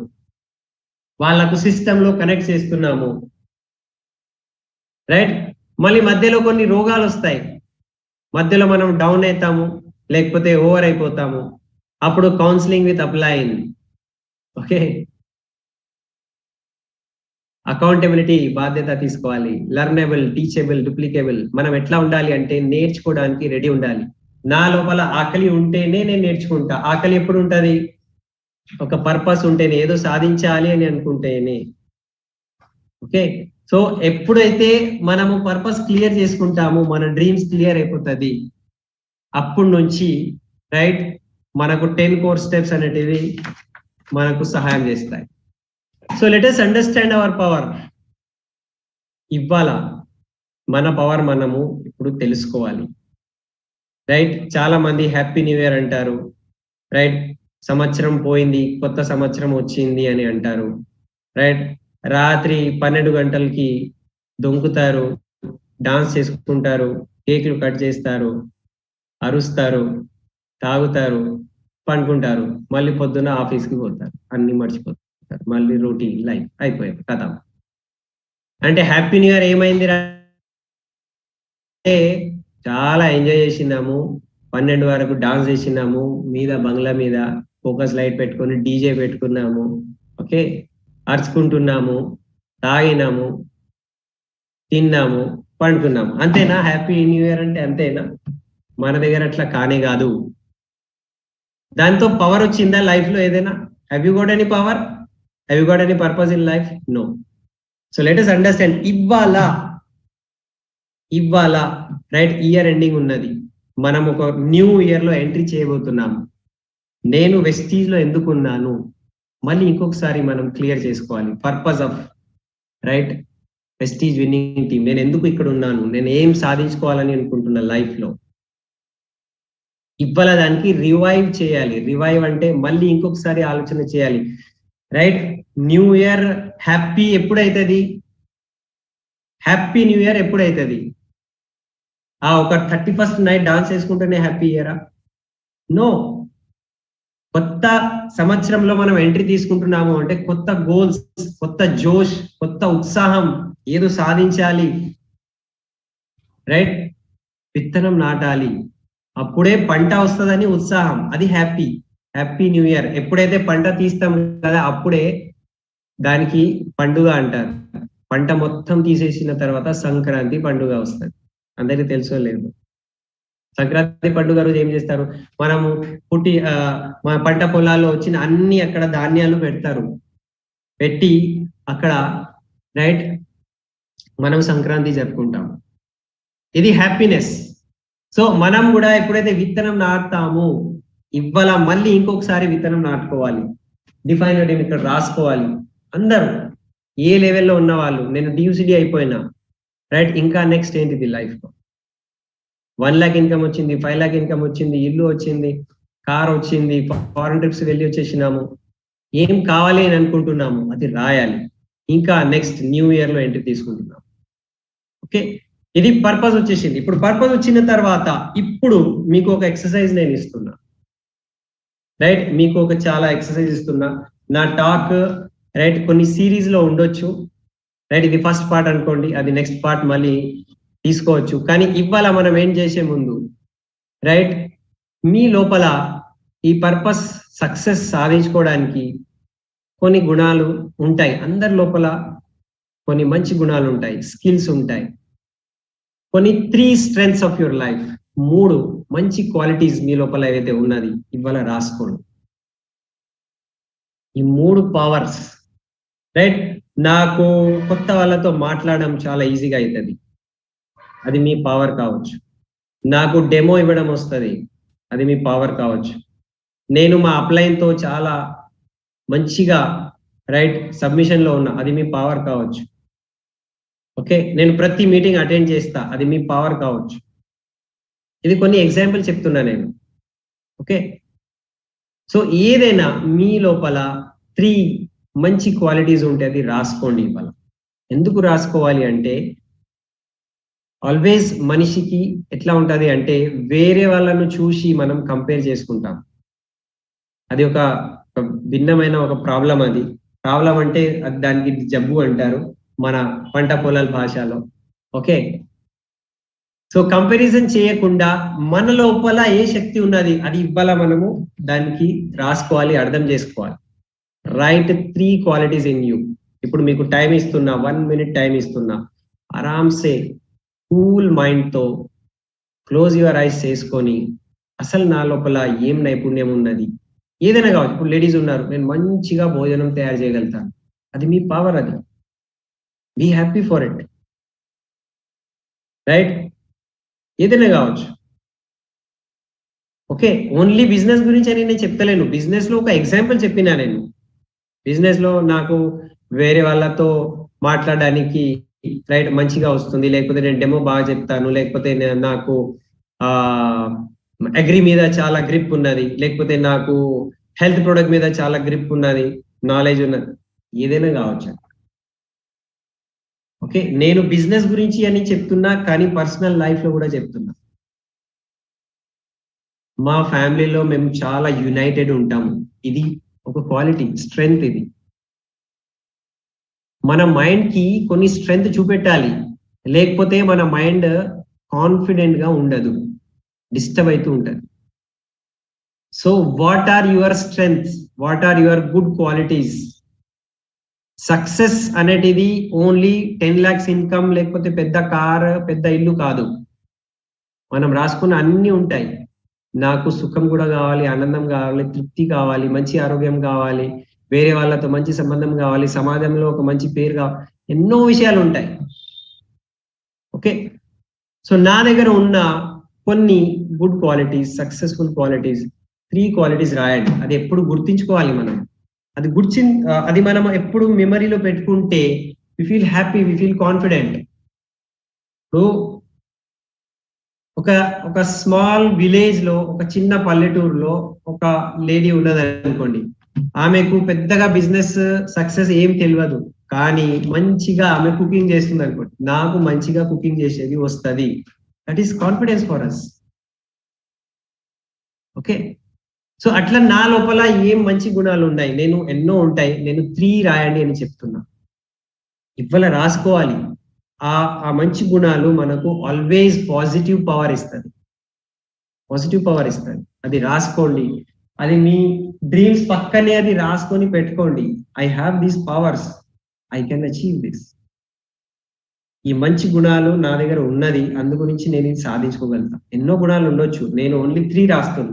వాళ్ళకు సిస్టమ్ లో కనెక్ట్ చేస్తున్నాము, రైట్. మళ్ళీ మధ్యలో కొన్ని రోగాలు వస్తాయి, మధ్యలో మనం డౌన్ అవుతాము, లేకపోతే ఓవర్ అయిపోతాము. అప్పుడు counselling with upline. Okay, accountability, బాధ్యత తీసుకోవాలి. లర్నబుల్, టీచబుల్, డూప్లికేబుల్. మనం ఎట్లా ఉండాలి అంటే నేర్చుకోవడానికి రెడీ ఉండాలి. నా లోపల ఆకలి ఉంటేనే నేను నేర్చుకుంటా. ఆకలి ఎప్పుడు ఉంటది? ఒక పర్పస్ ఉంటేనే, ఏదో సాధించాలి అని అనుకుంటేనే. ఓకే, సో ఎప్పుడైతే మనము పర్పస్ క్లియర్ చేసుకుంటామో మన డ్రీమ్స్ క్లియర్ అయిపోతుంది. అప్పటి నుంచి రైట్ మనకు 10 కోర్ స్టెప్స్ అనేటివి మనకు సహాయం చేస్తాయి. So let us understand our power. ఇవాళ మన పవర్ మనము ఇప్పుడు తెలుసుకోవాలి, రైట్. చాలా మంది హ్యాపీ న్యూ ఇయర్ అంటారు, రైట్. సంవత్సరం పోయింది, కొత్త సంవత్సరం వచ్చింది అని అంటారు, రైట్. రాత్రి 12 గంటలకి దొంకుతారు, డాన్స్ చేసుకుంటారు, కేకులు కట్ చేస్తారు, అరుస్తారు, తాగుతారు, పండుకుంటారు, మళ్ళీ పొద్దున్న ఆఫీస్కి పోతారు, అన్ని మర్చిపోతారు, మళ్ళీ రొటీన్ లైఫ్ అయిపోయింది కదా. అంటే హ్యాపీ న్యూ ఇయర్ ఏమైంది అంటే చాలా ఎంజాయ్ చేసినాము, 12 వరకు డాన్స్ చేసినాము, మీద బంగ్లా మీద ఫోకస్ లైట్ పెట్టుకొని డీజే పెట్టుకున్నాము, ఓకే, అరుచుకుంటున్నాము, తాగినాము, తిన్నాము, పండుకున్నాము. అంతేనా హ్యాపీ న్యూ ఇయర్ అంటే? అంతేనా? మన దగ్గర అట్లా కానే కాదు. దాంతో పవర్ వచ్చిందా లైఫ్ లో ఏదైనా? Have you got any power? Have you got any purpose in life? No. So let us understand. ఇవాళ రైట్ ఇయర్ ఎండింగ్ ఉన్నది, మనం ఒక న్యూ ఇయర్ లో ఎంట్రీ చేయబోతున్నాము. నేను వెస్టీజ్ లో ఎందుకు ఉన్నాను మళ్ళీ ఇంకొకసారి మనం క్లియర్ చేసుకోవాలి. Purpose of right Vestige winning team. నేను ఎందుకు ఇక్కడ ఉన్నాను, నేను ఏం సాధించుకోవాలని అనుకుంటున్నా లైఫ్ లో. ఇవాళ దానికి రివైవ్ చేయాలి. రివైవ్ అంటే మళ్ళీ ఇంకొకసారి ఆలోచన చేయాలి, రైట్. న్యూ ఇయర్ హ్యాపీ ఎప్పుడైతుంది? హ్యాపీ న్యూ ఇయర్ ఎప్పుడైతుంది? ఒక 31st నైట్ డాన్స్ చేసుకుంటేనే హ్యాపీ ఇయరా? నో. కొత్త సంవత్సరంలో మనం ఎంట్రీ తీసుకుంటున్నాము అంటే కొత్త గోల్స్, కొత్త జోష్, కొత్త ఉత్సాహం, ఏదో సాధించాలి, రైట్. విత్తనం నాటాలి, అప్పుడే పంట వస్తుందని ఉత్సాహం, అది హ్యాపీ న్యూ ఇయర్. ఎప్పుడైతే పంట తీస్తాం కదా అప్పుడే దానికి పండుగ అంటారు. పంట మొత్తం తీసేసిన తర్వాత సంక్రాంతి పండుగ వస్తుంది. అందరికీ తెలుసో లేదు? సంక్రాంతి పండుగ రోజు ఏం చేస్తారు? మనము మన పంట పొలాల్లో వచ్చిన అన్ని అక్కడ ధాన్యాలు పెడతారు, పెట్టి అక్కడ రైట్ మనం సంక్రాంతి జరుపుకుంటాం. ఇది హ్యాపీనెస్. సో మనం కూడా ఎప్పుడైతే విత్తనం నాటుతామో ఇవాళ మళ్ళీ ఇంకొకసారి విత్తనం నాటుకోవాలి. డిఫైన్ ఇక్కడ రాసుకోవాలి. అందరూ ఏ లెవెల్లో ఉన్న వాళ్ళు, నేను డియూసిడి అయిపోయినా, రైట్, ఇంకా నెక్స్ట్ ఏంటిది లైఫ్ లో? 1 lakh ఇన్కమ్ వచ్చింది, 5 lakh ఇన్కమ్ వచ్చింది, ఇల్లు వచ్చింది, కార్ వచ్చింది, ఫారెన్ ట్రిప్స్ వెళ్ళి వచ్చేసినాము, ఏం కావాలి అని అనుకుంటున్నాము అది రాయాలి. ఇంకా నెక్స్ట్ న్యూ ఇయర్ లో ఎంట్రీ తీసుకుంటున్నాము. ఓకే, ఇది పర్పస్ వచ్చేసింది. ఇప్పుడు పర్పస్ వచ్చిన తర్వాత ఇప్పుడు మీకు ఒక ఎక్సర్సైజ్ నేను ఇస్తున్నా, రైట్. మీకు ఒక చాలా ఎక్సర్సైజ్ ఇస్తున్నా. నా టాక్ రైట్ కొన్ని సిరీస్ లో ఉండొచ్చు, రైట్. ఇది ఫస్ట్ పార్ట్ అనుకోండి, అది నెక్స్ట్ పార్ట్ మళ్ళీ తీసుకోవచ్చు. కానీ ఇవాళ మనం ఏం చేసే ముందు రైట్ మీ లోపల ఈ పర్పస్ సక్సెస్ సాధించుకోవడానికి కొన్ని గుణాలు ఉంటాయి. అందరి లోపల కొన్ని మంచి గుణాలు ఉంటాయి, స్కిల్స్ ఉంటాయి. కొన్ని 3 స్ట్రెంగ్త్స్ ఆఫ్ యువర్ లైఫ్, 3 మంచి క్వాలిటీస్ మీ లోపల ఏదైతే ఉన్నది ఇవాళ రాసుకోండి. ఈ 3 పవర్స్, రైట్. నాకు కొత్త వాళ్ళతో మాట్లాడడం చాలా ఈజీగా అవుతుంది, అది మీ పవర్ కావచ్చు. నాకు డెమో ఇవ్వడం వస్తుంది, అది మీ పవర్ కావచ్చు. నేను మా అప్లైన్తో చాలా మంచిగా రైట్ సబ్మిషన్ లో ఉన్నా, అది మీ పవర్ కావచ్చు. ఓకే, నేను ప్రతి మీటింగ్ అటెండ్ చేస్తా, అది మీ పవర్ కావచ్చు. ఇది కొన్ని ఎగ్జాంపుల్ చెప్తున్నా నేను. ఓకే, సో ఏదైనా మీ లోపల 3 మంచి క్వాలిటీస్ ఉంటే అది రాసుకోండి ఇవాళ. ఎందుకు రాసుకోవాలి అంటే ఆల్వేస్ మనిషికి ఎట్లా ఉంటది అంటే వేరే వాళ్ళను చూసి మనం కంపేర్ చేసుకుంటాం. అది ఒక భిన్నమైన ఒక ప్రాబ్లం. అది ప్రాబ్లం అంటే దానికి జబ్బు అంటారు మన పంట పొలాల భాషలో. ఓకే, సో కంపారిజన్ చేయకుండా మన లోపల ఏ శక్తి ఉన్నది అది ఇవ్వాల మనము దానికి రాసుకోవాలి, అర్థం చేసుకోవాలి. Right 3 qualities in you. ఇప్పుడు మీకు టైం ఇస్తున్నా, 1 minute టైం ఇస్తున్నా, ఆరామ్సే కూల్ మైండ్ తో క్లోజ్ యువర్ ఐస్ చేసుకొని అసలు నా లోపల ఏం నైపుణ్యం ఉన్నది, ఏదైనా కావచ్చు. ఇప్పుడు లేడీస్ ఉన్నారు, నేను మంచిగా భోజనం తయారు చేయగలుగుతాను, అది మీ పవర్, అది be happy for it. Right, ఏదైనా కావచ్చు. ఓకే, ఓన్లీ బిజినెస్ గురించి అని నేను చెప్తలేను, బిజినెస్ లో ఒక ఎగ్జాంపుల్ చెప్పినా నేను. బిజినెస్ లో నాకు వేరే వాళ్ళతో మాట్లాడడానికి రైట్ మంచిగా వస్తుంది, లేకపోతే నేను డెమో బాగా చెప్తాను, లేకపోతే నాకు అగ్రి మీద చాలా గ్రిప్ ఉన్నది, లేకపోతే నాకు హెల్త్ ప్రొడక్ట్ మీద చాలా గ్రిప్ ఉన్నది, నాలెడ్జ్ ఉన్నది, ఏదైనా కావచ్చు. ఓకే, నేను బిజినెస్ గురించి అని చెప్తున్నా కానీ పర్సనల్ లైఫ్ లో కూడా చెప్తున్నా. మా ఫ్యామిలీలో మేము చాలా యునైటెడ్ ఉంటాము, ఇది ఒక క్వాలిటీ, స్ట్రెంగ్త్. ఇది మన మైండ్ కి కొన్ని స్ట్రెంగ్త్ చూపెట్టాలి, లేకపోతే మన మైండ్ కాన్ఫిడెంట్ గా ఉండదు, డిస్టర్బ్ అవుతూ ఉంటుంది. So what are your strengths, what are your good qualities? Success అనేది ఓన్లీ 10 lakhs ఇన్కమ్, లేకపోతే పెద్ద కార్, పెద్ద ఇల్లు కాదు. మనం రాసుకున్న అన్ని ఉంటాయి. నాకు సుఖం కూడా కావాలి, ఆనందం కావాలి, తృప్తి కావాలి, మంచి ఆరోగ్యం కావాలి, వేరే వాళ్ళతో మంచి సంబంధం కావాలి, సమాజంలో ఒక మంచి పేరు కావాలి, ఎన్నో విషయాలు ఉంటాయి. ఓకే, సో నా దగ్గర ఉన్న కొన్ని good qualities, successful qualities, 3 qualities రాయండి. అది ఎప్పుడు గుర్తించుకోవాలి మనం. అది అది మనం ఎప్పుడు మెమరీలో పెట్టుకుంటే we feel happy, we feel confident. ఒక స్మాల్ విలేజ్ లో, ఒక చిన్న పల్లెటూరులో ఒక లేడీ ఉన్నది అనుకోండి, ఆమెకు పెద్దగా బిజినెస్ సక్సెస్ ఏం తెలియదు, కానీ మంచిగా ఆమె కుకింగ్ చేస్తుంది అనుకోండి, నాకు మంచిగా కుకింగ్ చేసేది వస్తుంది, that is confidence for us. Okay, so అట్లా నా లోపల ఏం మంచి గుణాలు ఉన్నాయి, నేను ఎన్నో ఉంటాయి, నేను 3 రాయండి అని చెప్తున్నా. ఇవాళ రాసుకోవాలి. ఆ మంచి గుణాలు మనకు ఆల్వేస్ పాజిటివ్ పవర్ ఇస్తుంది, పాజిటివ్ పవర్ ఇస్తుంది. అది రాసుకోండి, అది మీ డ్రీమ్స్ పక్కనే అది రాసుకొని పెట్టుకోండి. I have these powers, I can achieve this. ఈ మంచి గుణాలు నా దగ్గర ఉన్నది, అందు గురించి నేను ఇది సాధించుకోగలుగుతా. ఎన్నో గుణాలు ఉండొచ్చు, నేను ఓన్లీ 3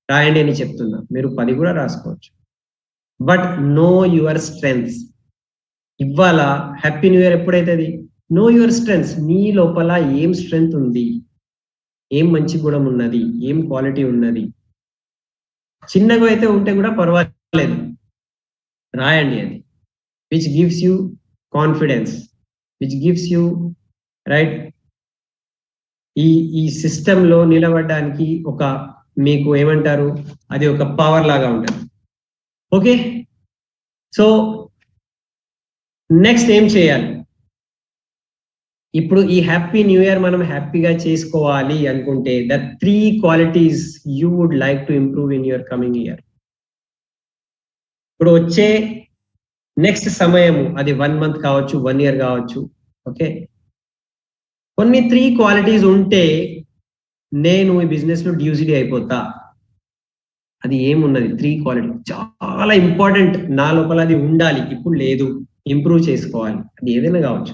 రాయండి అని చెప్తున్నా, మీరు 10 కూడా రాసుకోవచ్చు. But know your strengths. ఇవాళ హ్యాపీ న్యూ ఇయర్ ఎప్పుడైతుంది, నో యువర్ స్ట్రెంగ్స్. మీ లోపల ఏం స్ట్రెంగ్త్ ఉంది, ఏం మంచి గుణం ఉన్నది, ఏం క్వాలిటీ ఉన్నది. చిన్నగా అయితే ఉంటే కూడా పర్వాలేదు, రాయండి. అది which gives you confidence, which gives you right ఈ సిస్టంలో నిలబడడానికి ఒక మీకు ఏమంటారు, అది ఒక పవర్ లాగా ఉంటుంది. ఓకే, సో నెక్స్ట్ ఏం చేయాలి? ఇప్పుడు ఈ హ్యాపీ న్యూ ఇయర్ మనం హ్యాపీగా చేసుకోవాలి అనుకుంటే the 3 qualities you would like to improve in your coming year. ఇప్పుడు వచ్చే నెక్స్ట్ సమయము, అది 1 month కావచ్చు, 1 year కావచ్చు. ఓకే, కొన్ని 3 క్వాలిటీస్ ఉంటే నేను ఈ బిజినెస్ లో డ్యూసిటీ అయిపోతా. అది ఏమున్నది? 3 క్వాలిటీ చాలా ఇంపార్టెంట్, నా లోపల అది ఉండాలి, ఇప్పుడు లేదు, ఇంప్రూవ్ చేసుకోవాలి. అది ఏదైనా కావచ్చు.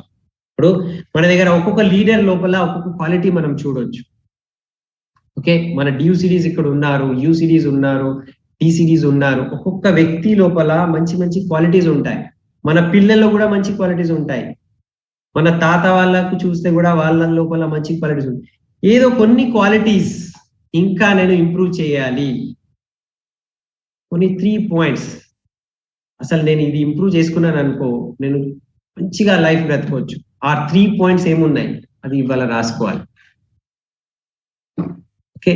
ఇప్పుడు మన దగ్గర ఒక్కొక్క లీడర్ లోపల ఒక్కొక్క క్వాలిటీ మనం చూడొచ్చు. ఓకే, మన డ్యూసిడీస్ ఇక్కడ ఉన్నారు, యూసిడీస్ ఉన్నారు, టీసీడీస్ ఉన్నారు. ఒక్కొక్క వ్యక్తి లోపల మంచి మంచి క్వాలిటీస్ ఉంటాయి. మన పిల్లల్లో కూడా మంచి క్వాలిటీస్ ఉంటాయి. మన తాత వాళ్ళకు చూస్తే కూడా వాళ్ళ లోపల మంచి క్వాలిటీస్ ఉంటాయి. ఏదో కొన్ని క్వాలిటీస్ ఇంకా నేను ఇంప్రూవ్ చేయాలి, కొన్ని 3 points. అసలు నేను ఇది ఇంప్రూవ్ చేసుకున్నాను అనుకో, నేను మంచిగా లైఫ్ బ్రతకొచ్చు. ఆ 3 పాయింట్స్ ఏమున్నాయి అది ఇవాళ రాసుకోవాలి. ఓకే,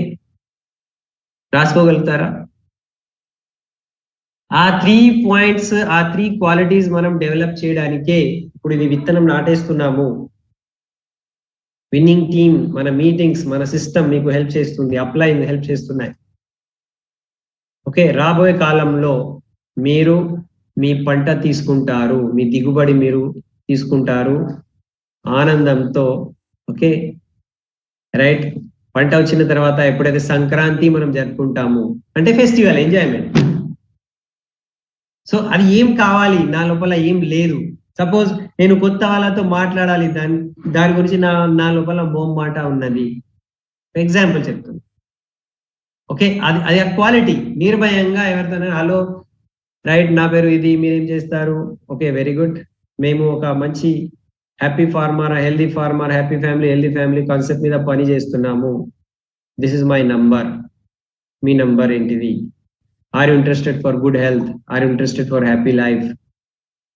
రాసుకోగలుగుతారా? ఆ 3 పాయింట్స్, ఆ 3 క్వాలిటీస్ మనం డెవలప్ చేయడానికే ఇప్పుడు ఇది విత్తనం నాటేస్తున్నాము. విన్నింగ్ టీమ్, మన మీటింగ్స్, మన సిస్టమ్ మీకు హెల్ప్ చేస్తుంది, అప్లై హెల్ప్ చేస్తున్నాయి. ఓకే, రాబోయే కాలంలో మీరు మీ పంట తీసుకుంటారు, మీ దిగుబడి మీరు తీసుకుంటారు ఆనందంతో. ఓకే రైట్, పంట వచ్చిన తర్వాత ఎప్పుడైతే సంక్రాంతి మనం జరుపుకుంటాము అంటే ఫెస్టివల్ ఎంజాయ్మెంట్. సో అది ఏం కావాలి, నా లోపల ఏం లేదు. సపోజ్ నేను కొత్త వాళ్ళతో మాట్లాడాలి, దాని గురించి నా లోపల మాట ఉన్నది, ఎగ్జాంపుల్ చెప్తాను. ఓకే, అది ఆ క్వాలిటీ. నిర్భయంగా ఎవరితో హలో రైట్, నా పేరు ఇది, మీరేం చేస్తారు? ఓకే వెరీ గుడ్, మేము ఒక మంచి happy farmer, healthy farmer, happy family healthy family concept మీద పని చేస్తున్నాము. దిస్ ఇస్ మై నంబర్, మీ నంబర్ ఏంటిది? Are you interested for good health? Are you interested for happy life?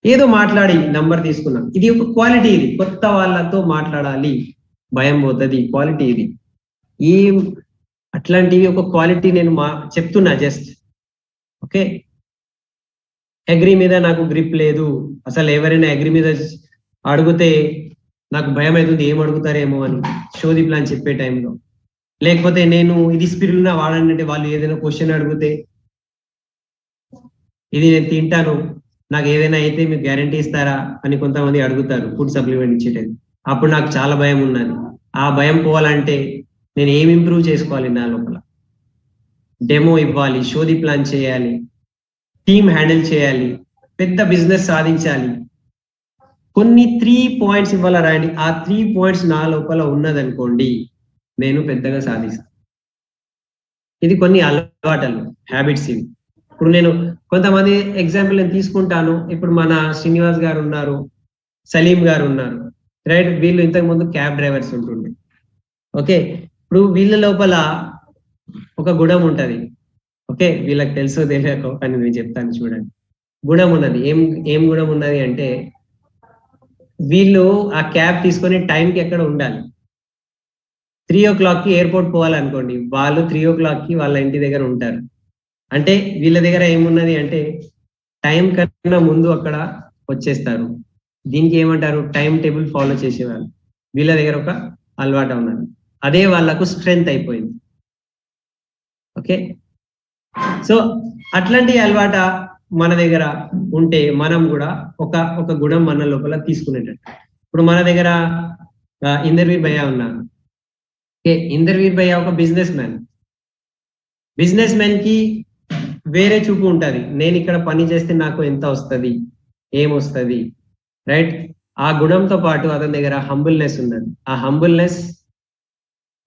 ఏదో మాట్లాడి నంబర్ తీసుకున్నాం. ఇది ఒక క్వాలిటీ. ఇది కొత్త వాళ్ళతో మాట్లాడాలి, భయం పోతుంది, క్వాలిటీ ఇది. ఏం అట్లాంటివి ఒక క్వాలిటీ నేను చెప్తున్నా జస్ట్. ఓకే, అగ్రి మీద నాకు గ్రిప్ లేదు, అసలు ఎవరైనా అగ్రి మీద అడిగితే నాకు భయం అవుతుంది, ఏం అడుగుతారేమో అని షోది ప్లాన్ చెప్పే టైంలో. లేకపోతే నేను ఇది స్పిరులినా వాడండి అంటే వాళ్ళు ఏదైనా క్వశ్చన్ అడిగితే ఇది నేను తింటాను, నాకు ఏదైనా అయితే మీకు గ్యారంటీ ఇస్తారా అని కొంతమంది అడుగుతారు ఫుడ్ సప్లిమెంట్ ఇచ్చేటది. అప్పుడు నాకు చాలా భయం ఉన్నది. ఆ భయం పోవాలంటే నేను ఏం ఇంప్రూవ్ చేసుకోవాలి? నా లోపల డెమో ఇవ్వాలి, షోది ప్లాన్ చేయాలి, టీమ్ హ్యాండిల్ చేయాలి, పెద్ద బిజినెస్ సాధించాలి. కొన్ని 3 పాయింట్స్ ఇవ్వాల రాయండి. ఆ 3 పాయింట్స్ నా లోపల ఉన్నదనుకోండి, నేను పెద్దగా సాధిస్తాను. ఇది కొన్ని అలవాటలు, హ్యాబిట్స్ ఇవి. ఇప్పుడు నేను కొంతమంది ఎగ్జాంపుల్ నేను తీసుకుంటాను. ఇప్పుడు మన శ్రీనివాస్ గారు ఉన్నారు, సలీం గారు ఉన్నారు, రైట్? వీళ్ళు ఇంతకు ముందు క్యాబ్ డ్రైవర్స్ ఉంటుండే. ఓకే, ఇప్పుడు వీళ్ళ లోపల ఒక గుణం ఉంటది. ఓకే, వీళ్ళకి తెలుసో తెలియకో కానీ నేను చెప్తాను చూడండి. గుణం ఉన్నది. ఏం గుణం ఉన్నది అంటే, వీళ్ళు ఆ క్యాబ్ తీసుకొని టైంకి ఎక్కడ ఉండాలి. 3 o'clock ఎయిర్పోర్ట్ పోవాలనుకోండి, వాళ్ళు 3 o'clock వాళ్ళ ఇంటి దగ్గర ఉంటారు. అంటే వీళ్ళ దగ్గర ఏమున్నది అంటే టైం కన్నా ముందు అక్కడ వచ్చేస్తారు. దీనికి ఏమంటారు? టైం టేబుల్ ఫాలో చేసేవాళ్ళు. వీళ్ళ దగ్గర ఒక అలవాటు ఉన్నది, అదే వాళ్ళకు స్ట్రెంగ్త్ అయిపోయింది. ఓకే, సో అట్లాంటి అలవాట మన దగ్గర ఉంటే మనం కూడా ఒక గుణం మన లోపల తీసుకునేటట్టు. ఇప్పుడు మన దగ్గర ఇందర్వీర్ భయ్య ఉన్నారు. ఓకే, ఇందర్వీర్ భయ్య ఒక బిజినెస్ మ్యాన్ కి వేరే చూపు ఉంటుంది. నేను ఇక్కడ పని చేస్తే నాకు ఎంత వస్తుంది, ఏమొస్తుంది, రైట్? ఆ గుణంతో పాటు అతని దగ్గర హంబుల్నెస్ ఉన్నది. ఆ హంబుల్నెస్,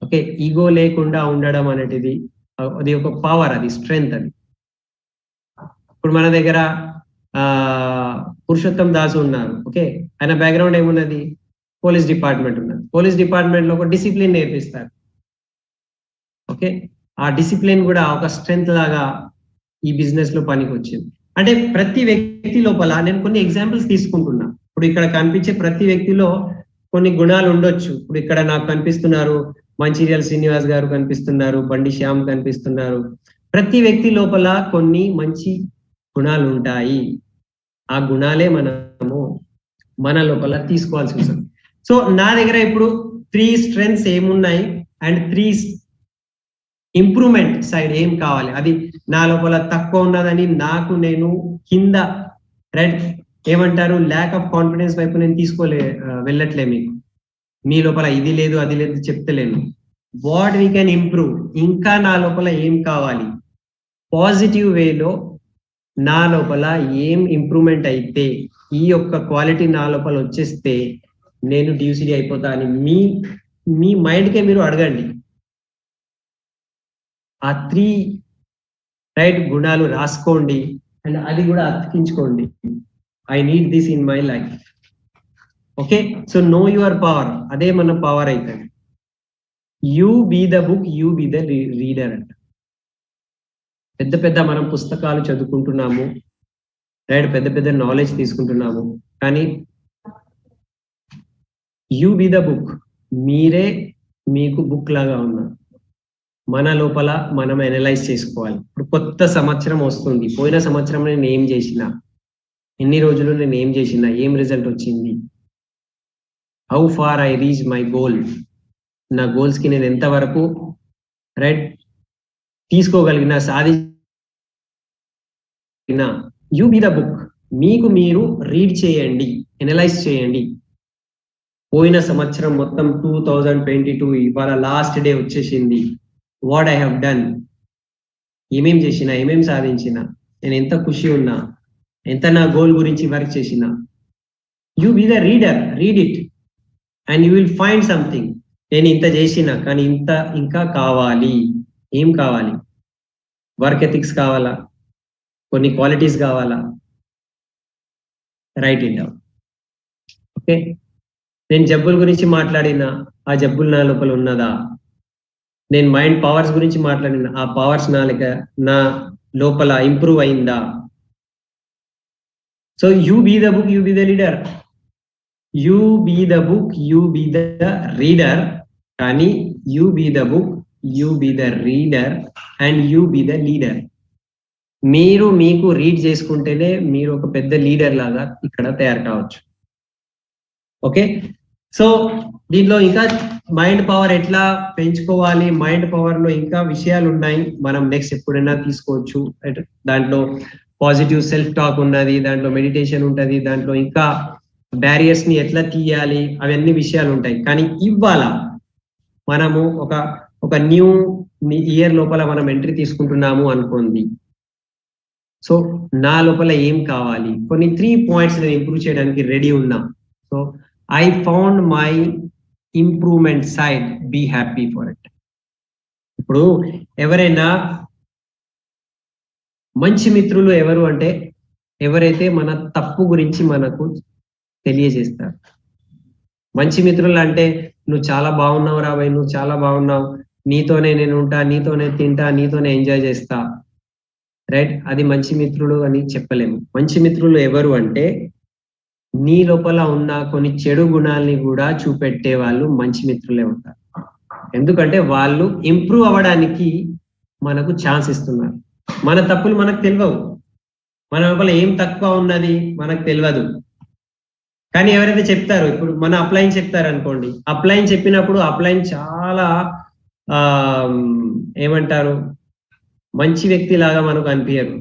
ఓకే, ఈగో లేకుండా ఉండడం అనేది అది ఒక పవర్, అది స్ట్రెంగ్త్. అది ఇప్పుడు మన దగ్గర పురుషోత్తం దాసు ఉన్నారు. ఓకే, ఆయన బ్యాక్గ్రౌండ్ ఏమున్నది? పోలీస్ డిపార్ట్మెంట్ ఉన్నది. పోలీస్ డిపార్ట్మెంట్ లో ఒక డిసిప్లిన్ నేర్పిస్తారు. ఓకే, ఆ డిసిప్లిన్ కూడా ఒక స్ట్రెంగ్త్ లాగా ఈ బిజినెస్ లో పనికి వచ్చింది. అంటే ప్రతి వ్యక్తి లోపల నేను కొన్ని ఎగ్జాంపుల్స్ తీసుకుంటున్నా. ఇప్పుడు ఇక్కడ కనిపించే ప్రతి వ్యక్తిలో కొన్ని గుణాలు ఉండొచ్చు. ఇప్పుడు ఇక్కడ నాకు కనిపిస్తున్నారు మంచిర్యాల శ్రీనివాస్ గారు కనిపిస్తున్నారు, బండి శ్యామ్ కనిపిస్తున్నారు. ప్రతి వ్యక్తి లోపల కొన్ని మంచి గుణాలు ఉంటాయి. ఆ గుణాలే మనము మన లోపల తీసుకోవాల్సి వస్తుంది. సో నా దగ్గర ఇప్పుడు 3 స్ట్రెంగ్త్స్ ఏమున్నాయి అండ్ 3 ఇంప్రూవ్మెంట్ సైడ్ ఏం కావాలి, అది నా లోపల తక్కువ ఉన్నదని నాకు నేను కింద, రైట్, ఏమంటారు, ల్యాక్ ఆఫ్ కాన్ఫిడెన్స్ వైపు నేను వెళ్ళట్లే. మీ లోపల ఇది లేదు అది లేదు చెప్తలేను. వాట్ వీ కెన్ ఇంప్రూవ్, ఇంకా నా లోపల ఏం కావాలి, పాజిటివ్ వేలో నా లోపల ఏం ఇంప్రూవ్మెంట్ అయితే ఈ యొక్క క్వాలిటీ నా లోపల వచ్చేస్తే నేను డ్యూసిడీ అయిపోతా అని మీ మైండ్కే మీరు అడగండి. ఆ 3 రైట్ గుణాలు రాసుకోండి అండ్ అది కూడా అతికించుకోండి. I need this in my life. Okay, so know your power, అదే మన పవర్ అవుతుంది. You be the book, you be the reader అంట. పెద్ద మనం పుస్తకాలు చదువుకుంటున్నాము, రైట్, పెద్ద నాలెడ్జ్ తీసుకుంటున్నాము, కానీ యూ బి ద బుక్. మీరే మీకు బుక్ లాగా ఉన్నారు. మన లోపల మనం అనలైజ్ చేసుకోవాలి. ఇప్పుడు కొత్త సంవత్సరం వస్తుంది. పోయిన సంవత్సరం నేను ఏం చేసిన, ఎన్ని రోజులు నేను ఏం చేసిన, ఏం రిజల్ట్ వచ్చింది, how far I reach my goal, నా గోల్స్ కి నేను ఎంతవరకు రైట్ తీసుకోగలిగిన, సాధించిన. You be the book. మీకు మీరు రీడ్ చేయండి, అనలైజ్ చేయండి. పోయిన సంవత్సరం మొత్తం 2022 ఇవాళ లాస్ట్ డే వచ్చేసింది. వాట్ ఐ హ్యావ్ డన్, ఏమేం చేసిన, ఏమేం సాధించిన, నేను ఎంత ఖుషి ఉన్నా, ఎంత నా గోల్ గురించి వర్క్ చేసిన. You be the reader, read it and you will find something. నేను ఇంత చేసిన కానీ ఇంత ఇంకా కావాలి. ఏం కావాలి? వర్క్ ఎథిక్స్ కావాలా, కొన్ని క్వాలిటీస్ కావాలా, రైట్ ఇట్ డౌన్. ఓకే, నేను జబ్బుల గురించి మాట్లాడిన, ఆ జబ్బులు నా లోపల ఉన్నదా? నేను మైండ్ పవర్స్ గురించి మాట్లాడిన, ఆ పవర్స్ నా లోపల ఇంప్రూవ్ అయిందా? So you be the book, you be the leader. You be the book, you be the reader. కానీ you be the book, you be the reader and you be the leader. మీరు మీకు read చేసుకుంటేనే మీరు ఒక పెద్ద leader లాగా ఇక్కడ తయారు కావచ్చు. ఓకే, సో దీంట్లో ఇంకా మైండ్ పవర్ ఎట్లా పెంచుకోవాలి, మైండ్ పవర్ లో ఇంకా విషయాలు ఉన్నాయి, మనం నెక్స్ట్ ఎప్పుడైనా తీసుకోవచ్చు. దాంట్లో పాజిటివ్ సెల్ఫ్ టాక్ ఉన్నది, దాంట్లో మెడిటేషన్ ఉంటది, దాంట్లో ఇంకా బ్యారియర్స్ ని ఎట్లా తీయాలి, అవన్నీ విషయాలు ఉంటాయి. కానీ ఇవాళ మనము ఒక న్యూ ఇయర్ లోపల మనం ఎంట్రీ తీసుకుంటున్నాము అనుకోండి. సో నా లోపల ఏం కావాలి, కొన్ని 3 పాయింట్స్ నేను ఇంప్రూవ్ చేయడానికి రెడీ ఉన్నా. So I found my improvement side, be happy for it. ఇప్పుడు ఎవరైనా మంచి మిత్రులు ఎవరు అంటే, ఎవరైతే మన తప్పు గురించి మనకు తెలియజేస్తారు. మంచి మిత్రులు అంటే, నువ్వు చాలా బాగున్నావు రాబాయ్, నువ్వు చాలా బాగున్నావు, నీతోనే నేను ఉంటా, నీతోనే తింటా, నీతోనే ఎంజాయ్ చేస్తా, రైట్? అది మంచి మిత్రులు అని చెప్పలేము. మంచి మిత్రులు ఎవరు అంటే, నీ లోపల ఉన్న కొన్ని చెడు గుణాలని కూడా చూపెట్టే వాళ్ళు మంచి మిత్రులే ఉంటారు. ఎందుకంటే వాళ్ళు ఇంప్రూవ్ అవ్వడానికి మనకు ఛాన్స్ ఇస్తున్నారు. మన తప్పులు మనకు తెలియవు, మన లోపల ఏం తక్కువ ఉన్నది మనకు తెలియదు. కానీ ఎవరైతే చెప్తారో, ఇప్పుడు మన అప్లైన్ చెప్తారు అనుకోండి, అప్లైన్ చెప్పినప్పుడు అప్లైన్ చాలా ఏమంటారు, మంచి వ్యక్తి లాగా మనకు అనిపించరు.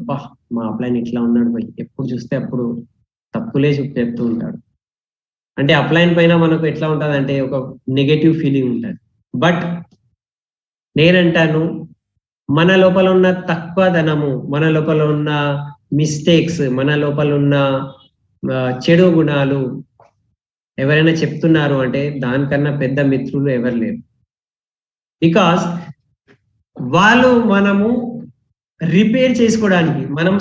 మా అప్లైన్ ఇట్లా ఉన్నాడు పోయి, ఎప్పుడు చూస్తే అప్పుడు తప్పులే చెప్తూ ఉంటాడు అంటే అప్లైన్ పైన మనకు ఎట్లా ఉంటుంది అంటే ఒక నెగటివ్ ఫీలింగ్ ఉంటుంది. బట్ నేనంటాను, మన లోపల ఉన్న తక్కువదనము, మన లోపల ఉన్న మిస్టేక్స్, మన లోపల ఉన్న చెడు గుణాలు ఎవరైనా చెప్తున్నారు అంటే దానికన్నా పెద్ద మిత్రులు ఎవరు లేరు. బికాస్ వాళ్ళు మనము రిపేర్ చేసుకోవడానికి, మనం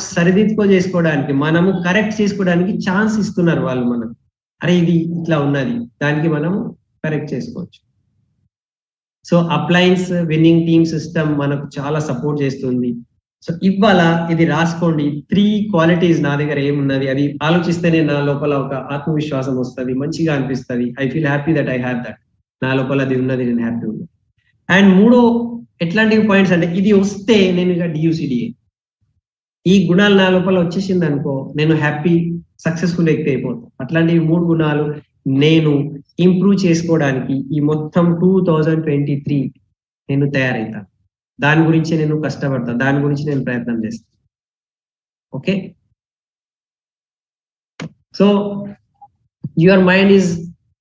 చేసుకోవడానికి, మనము కరెక్ట్ చేసుకోవడానికి ఛాన్స్ ఇస్తున్నారు వాళ్ళు మనకు. అరే ఇది ఇట్లా ఉన్నది, దానికి మనము కరెక్ట్ చేసుకోవచ్చు. So appliance winning team system మనకు చాలా సపోర్ట్ చేస్తుంది. సో ఇవాళ ఇది రాసుకోండి, 3 క్వాలిటీస్ నా దగ్గర ఏమున్నది, అది ఆలోచిస్తేనే నా లోపల ఒక ఆత్మవిశ్వాసం వస్తుంది, మంచిగా అనిపిస్తుంది. I feel happy that I have that. నా లోపల అది ఉన్నది, నేను హ్యాపీ ఉంది. అండ్ 3 ఎట్లాంటి పాయింట్స్ అంటే, ఇది వస్తే నేను ఇక డియూసిడిఏ, ఈ గుణాలు నా లోపల వచ్చేసింది అనుకో, నేను హ్యాపీ సక్సెస్ఫుల్ వ్యక్తి అయిపోతాను. అట్లాంటివి 3 గుణాలు నేను ఇంప్రూవ్ చేసుకోవడానికి ఈ మొత్తం 2023 నేను తయారవుతాను. దాని గురించి నేను కష్టపడతాను, దాని గురించి నేను ప్రయత్నం చేస్తాను. Okay, so your mind is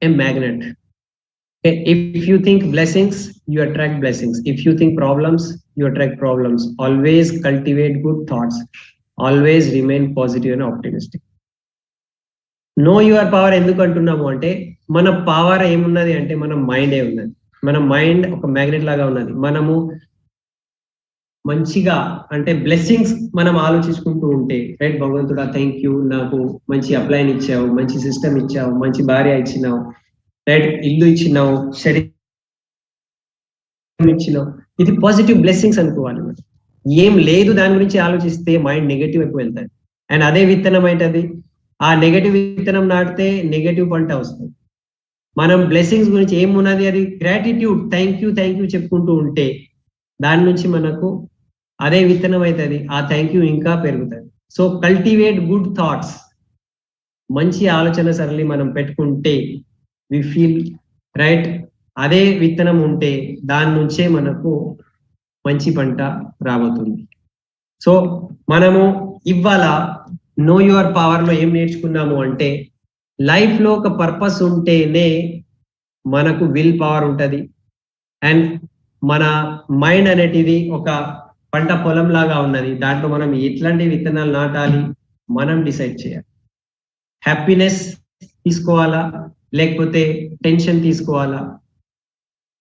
a magnet. If you think blessings, you attract blessings. If you think problems, you attract problems. Always cultivate good thoughts. Always remain positive and optimistic. Know your power ఎందుకు అంటున్నాము అంటే, మన power ఏమున్నది అంటే మన మైండే ఉన్నది. మన mind ఒక మ్యాగ్నెట్ లాగా ఉన్నది. మనము మంచిగా అంటే బ్లెస్సింగ్స్ మనం ఆలోచించుకుంటూ ఉంటే, రైట్, భగవంతుడా థ్యాంక్ యూ, నాకు మంచి అప్లైన్ ఇచ్చావు, మంచి సిస్టమ్ ఇచ్చావు, మంచి భార్య ఇచ్చినావు, రైట్, ఇల్లు ఇచ్చినావు, శరీరం ఇచ్చినావు, ఇది పాజిటివ్ బ్లెస్సింగ్స్ అనుకోవాలి. ఏం లేదు దాని గురించి ఆలోచిస్తే మైండ్ నెగటివ్ ఎక్కువ వెళ్తుంది. అండ్ అదే విత్తనం ఏంటది, ఆ నెగటివ్ విత్తనం నాటితే నెగటివ్ పంట వస్తుంది. మనం బ్లెస్సింగ్స్ గురించి ఏమున్నది, అది గ్రాటిట్యూడ్, థ్యాంక్ యూ చెప్పుకుంటూ ఉంటే దాని నుంచి మనకు అదే విత్తనం అవుతుంది, ఆ థ్యాంక్ యూ ఇంకా పెరుగుతుంది. సో కల్టివేట్ గుడ్ థాట్స్, మంచి ఆలోచన సరళి మనం పెట్టుకుంటే వి ఫీల్ రైట్, అదే విత్తనం ఉంటే దాని నుంచే మనకు మంచి పంట రాబోతుంది. సో మనము ఇవాళ నో యువర్ పవర్ లో ఏం నేర్చుకున్నాము అంటే, లైఫ్ లో ఒక పర్పస్ ఉంటేనే మనకు విల్ పవర్ ఉంటుంది, అండ్ మన మైండ్ అనేటిది ఒక పంట పొలం లాగా ఉన్నది, దాంట్లో మనం ఎట్లాంటి విత్తనాలు నాటాలి మనం డిసైడ్ చేయాలి. హ్యాపీనెస్ తీసుకోవాలా లేకపోతే టెన్షన్ తీసుకోవాలా,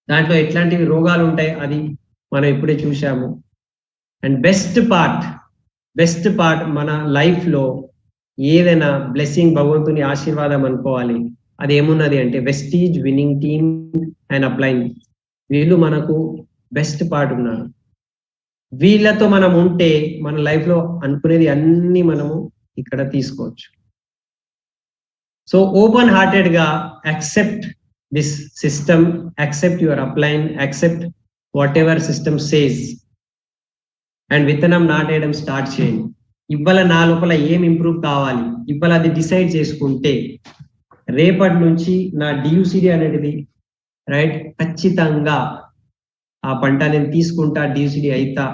దాంట్లో ఎట్లాంటివి రోగాలు ఉంటాయి అది మనం ఇప్పుడే చూసాము. అండ్ బెస్ట్ పార్ట్ మన లైఫ్ లో ఏదైనా బ్లెస్సింగ్, భగవంతుని ఆశీర్వాదం అనుకోవాలి, అది ఏమున్నది అంటే Vestige, winnowing team and upline. వీళ్ళు మనకు బెస్ట్ పార్ట్ ఉన్నారు. వీళ్ళతో మనం ఉంటే మన లైఫ్ లో అనుకునేది అన్ని మనము ఇక్కడ తీసుకోవచ్చు. సో ఓపెన్ హార్టెడ్ గా accept this system, accept your upline, accept what ever system says, and విత్తనం నాటేయడం స్టార్ట్ చేయండి. ఇవాళ నా లోపల ఏం ఇంప్రూవ్ కావాలి, ఇవాళ అది డిసైడ్ చేసుకుంటే రేపటి నుంచి నా డియూసిడి అనేది రైట్ ఖచ్చితంగా ఆ పంట నేను తీసుకుంటా, డియూసిడి అయితా,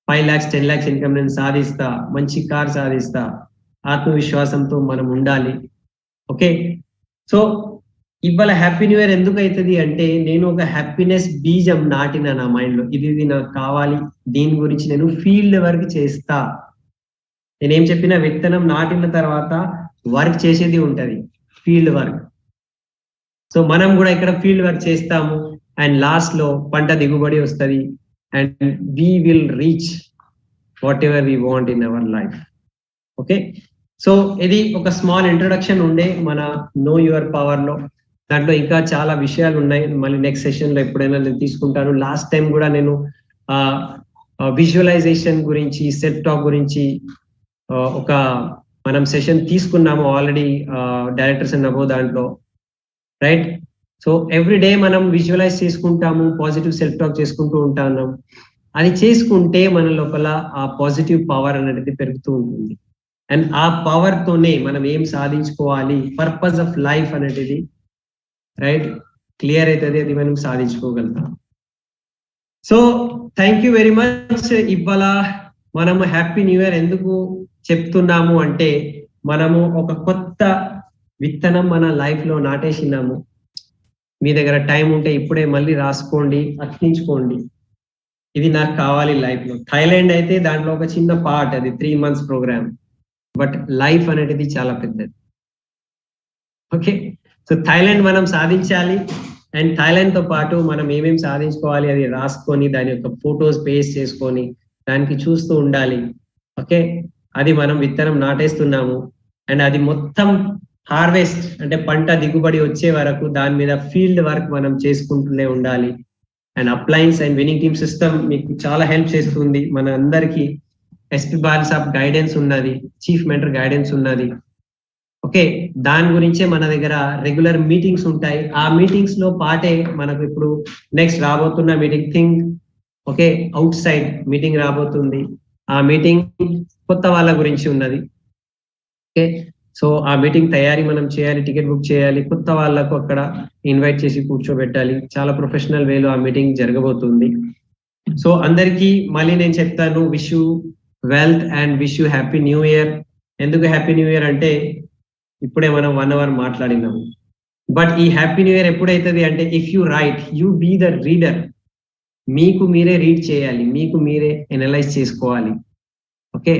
5 lakhs 10 lakhs ఇన్కమ్ నేను సాధిస్తా, మంచి కార్ సాధిస్తా, ఆత్మవిశ్వాసంతో మనం ఉండాలి. ఓకే, సో ఇవాళ హ్యాపీ న్యూ ఇయర్ ఎందుకు అవుతుంది అంటే, నేను ఒక హ్యాపీనెస్ బీజం నాటిన నా మైండ్ లో, ఇది నాకు కావాలి, దీని గురించి నేను ఫీల్డ్ వర్క్ చేస్తా. నేనేం చెప్పిన, విత్తనం నాటిన తర్వాత వర్క్ చేసేది ఉంటది, ఫీల్డ్ వర్క్. సో మనం కూడా ఇక్కడ ఫీల్డ్ వర్క్ చేస్తాము, అండ్ లాస్ట్ లో పంట దిగుబడి వస్తుంది, and we will reach what ever we want in our life. Okay, so ఇది ఒక స్మాల్ ఇంట్రొడక్షన్ ఉండే మన నో యువర్ పవర్ లో. దాంట్లో ఇంకా చాలా విషయాలు ఉన్నాయి, మళ్ళీ నెక్స్ట్ సెషన్ లో ఎప్పుడైనా నేను తీసుకుంటాను. లాస్ట్ టైం కూడా నేను విజువలైజేషన్ గురించి, సెల్ఫ్ టాక్ గురించి ఒక మనం సెషన్ తీసుకున్నాము ఆల్రెడీ, డైరెక్టర్స్ అండ్ అబౌవ్ దాంట్లో రైట్. సో ఎవ్రీ డే మనం విజువలైజ్ చేసుకుంటాము, పాజిటివ్ సెల్ఫ్ టాక్ చేసుకుంటూ ఉంటాము. అది చేసుకుంటే మన లోపల ఆ పాజిటివ్ పవర్ అనేది పెరుగుతూ ఉంటుంది, అండ్ ఆ పవర్ తోనే మనం ఏం సాధించుకోవాలి, పర్పస్ ఆఫ్ లైఫ్ అనేది రైట్ క్లియర్ అవుతుంది, అది మనం సాధించుకోగలుగుతాం. So thank you very much. ఇవాళ మనము హ్యాపీ న్యూ ఇయర్ ఎందుకు చెప్తున్నాము అంటే, మనము ఒక కొత్త విత్తనం మన లైఫ్ లో నాటేసినాము. మీ దగ్గర టైం ఉంటే ఇప్పుడే మళ్ళీ రాసుకోండి, అర్పించుకోండి, ఇది నాకు కావాలి లైఫ్ లో. థాయిలాండ్ అయితే దాంట్లో ఒక చిన్న పార్ట్, అది 3 months ప్రోగ్రామ్, బట్ లైఫ్ అనేది చాలా పెద్దది. ఓకే, సో థాయిలాండ్ మనం సాధించాలి, అండ్ థాయిలాండ్ తో పాటు మనం ఏమేమి సాధించుకోవాలి అది రాసుకొని దాని యొక్క ఫొటోస్ పేస్ట్ చేసుకొని దానికి చూస్తూ ఉండాలి. ఓకే, అది మనం విత్తనం నాటేస్తున్నాము, అండ్ అది మొత్తం హార్వెస్ట్ అంటే పంట దిగుబడి వచ్చే వరకు దాని మీద ఫీల్డ్ వర్క్ మనం చేసుకుంటూనే ఉండాలి. And appliance and winning team system మీకు చాలా హెల్ప్ చేస్తుంది. మన అందరికీ ఎస్పీ బాల్ సాబ్ గైడెన్స్ ఉన్నది, చీఫ్ మెంటర్ గైడెన్స్ ఉన్నది. ఓకే, దాని గురించే మన దగ్గర రెగ్యులర్ మీటింగ్స్ ఉంటాయి. ఆ మీటింగ్స్ లో పాటే మనకు ఇప్పుడు నెక్స్ట్ రాబోతున్న meeting think okay out side meeting రాబోతుంది. ఆ మీటింగ్ కొత్త వాళ్ళ గురించి ఉన్నది. ఓకే, సో ఆ మీటింగ్ తయారీ మనం చేయాలి, టికెట్ బుక్ చేయాలి, కొత్త వాళ్ళకు అక్కడ ఇన్వైట్ చేసి కూర్చోబెట్టాలి. చాలా ప్రొఫెషనల్ వేలో ఆ మీటింగ్ జరగబోతుంది. సో అందరికీ మళ్ళీ నేను చెప్తాను, wish you wealth and wish you happy new year. ఎందుకు హ్యాపీ న్యూ ఇయర్ అంటే, ఇప్పుడే మనం 1 hour మాట్లాడినాము, బట్ ఈ హ్యాపీ న్యూ ఇయర్ ఎప్పుడైతుంది అంటే, if you write you be the reader. మీకు మీరే రీడ్ చేయాలి, మీకు మీరే ఎనలైజ్ చేసుకోవాలి. Okay,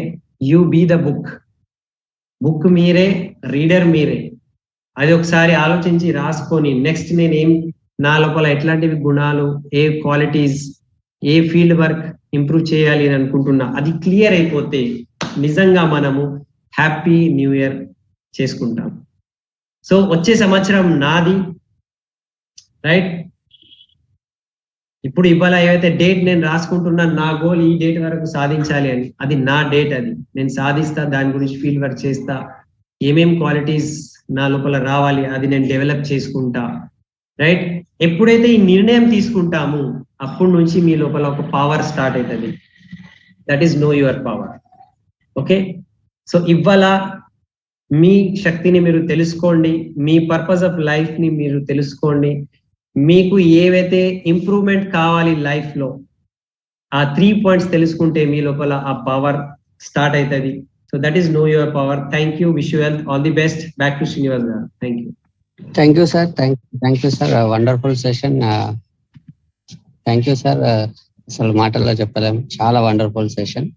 you be the book, book మీరే, రీడర్ మీరే. అది ఒకసారి ఆలోచించి రాసుకొని నెక్స్ట్ నేనేం నా లోపల ఎట్లాంటివి గుణాలు, ఏ క్వాలిటీస్, ఏ ఫీల్డ్ వర్క్ ఇంప్రూవ్ చేయాలి అని అనుకుంటున్నా, అది క్లియర్ అయిపోతే నిజంగా మనము హ్యాపీ న్యూ ఇయర్ చేసుకుంటాం. సో వచ్చే సంవత్సరం నాది రైట్. ఇప్పుడు ఇవాళ ఏవైతే డేట్ నేను రాసుకుంటున్నా, నా గోల్ ఈ డేట్ వరకు సాధించాలి అని, అది నా డేట్, అది నేను సాధిస్తా, దాని గురించి ఫీల్డ్ వర్క్ చేస్తా, ఏమేం క్వాలిటీస్ నా లోపల రావాలి, అది నేను డెవలప్ చేసుకుంటా, రైట్? ఎప్పుడైతే ఈ నిర్ణయం తీసుకుంటాము అప్పటి నుంచి మీ లోపల ఒక పవర్ స్టార్ట్ అవుతుంది. That is know your power. Okay, so ఇవాళ మీ శక్తిని మీరు తెలుసుకోండి, మీ పర్పస్ ఆఫ్ లైఫ్ ని మీరు తెలుసుకోండి. మీకు ఏవైతే ఇంప్రూవ్మెంట్ కావాలి లైఫ్ లో, ఆ 3 పాయింట్స్ తెలుసుకుంటే మీ లోపల ఆ పవర్ స్టార్ట్ అవుతుంది. So that is know your power. Thank you, wish you health, all the best. Back to Srinivas garu. Thank you. Thank you sir, thank you sir, wonderful session. Thank you sir, అసలు మాటల్లో చెప్పలేము, చాలా wonderful session.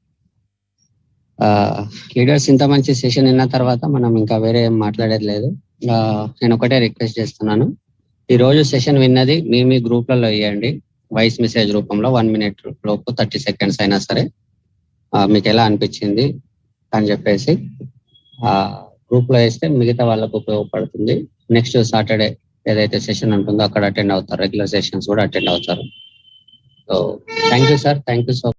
Leaders ఇంత మంచి session విన్న తర్వాత మనం ఇంకా వేరే ఏం మాట్లాడేది లేదు. నేను ఒకటే రిక్వెస్ట్ చేస్తున్నాను, ఈ రోజు సెషన్ విన్నది మీ గ్రూప్లలో ఇవ్వండి, వాయిస్ మెసేజ్ రూపంలో 1 minute లోపు 30 seconds అయినా సరే, మీకు ఎలా అనిపించింది అని చెప్పేసి గ్రూప్ లో వేస్తే మిగతా వాళ్ళకు ఉపయోగపడుతుంది. నెక్స్ట్ సాటర్డే ఏదైతే సెషన్ ఉంటుందో అక్కడ అటెండ్ అవుతారు, రెగ్యులర్ సెషన్స్ కూడా అటెండ్ అవుతారు. So thank you sir, thank you so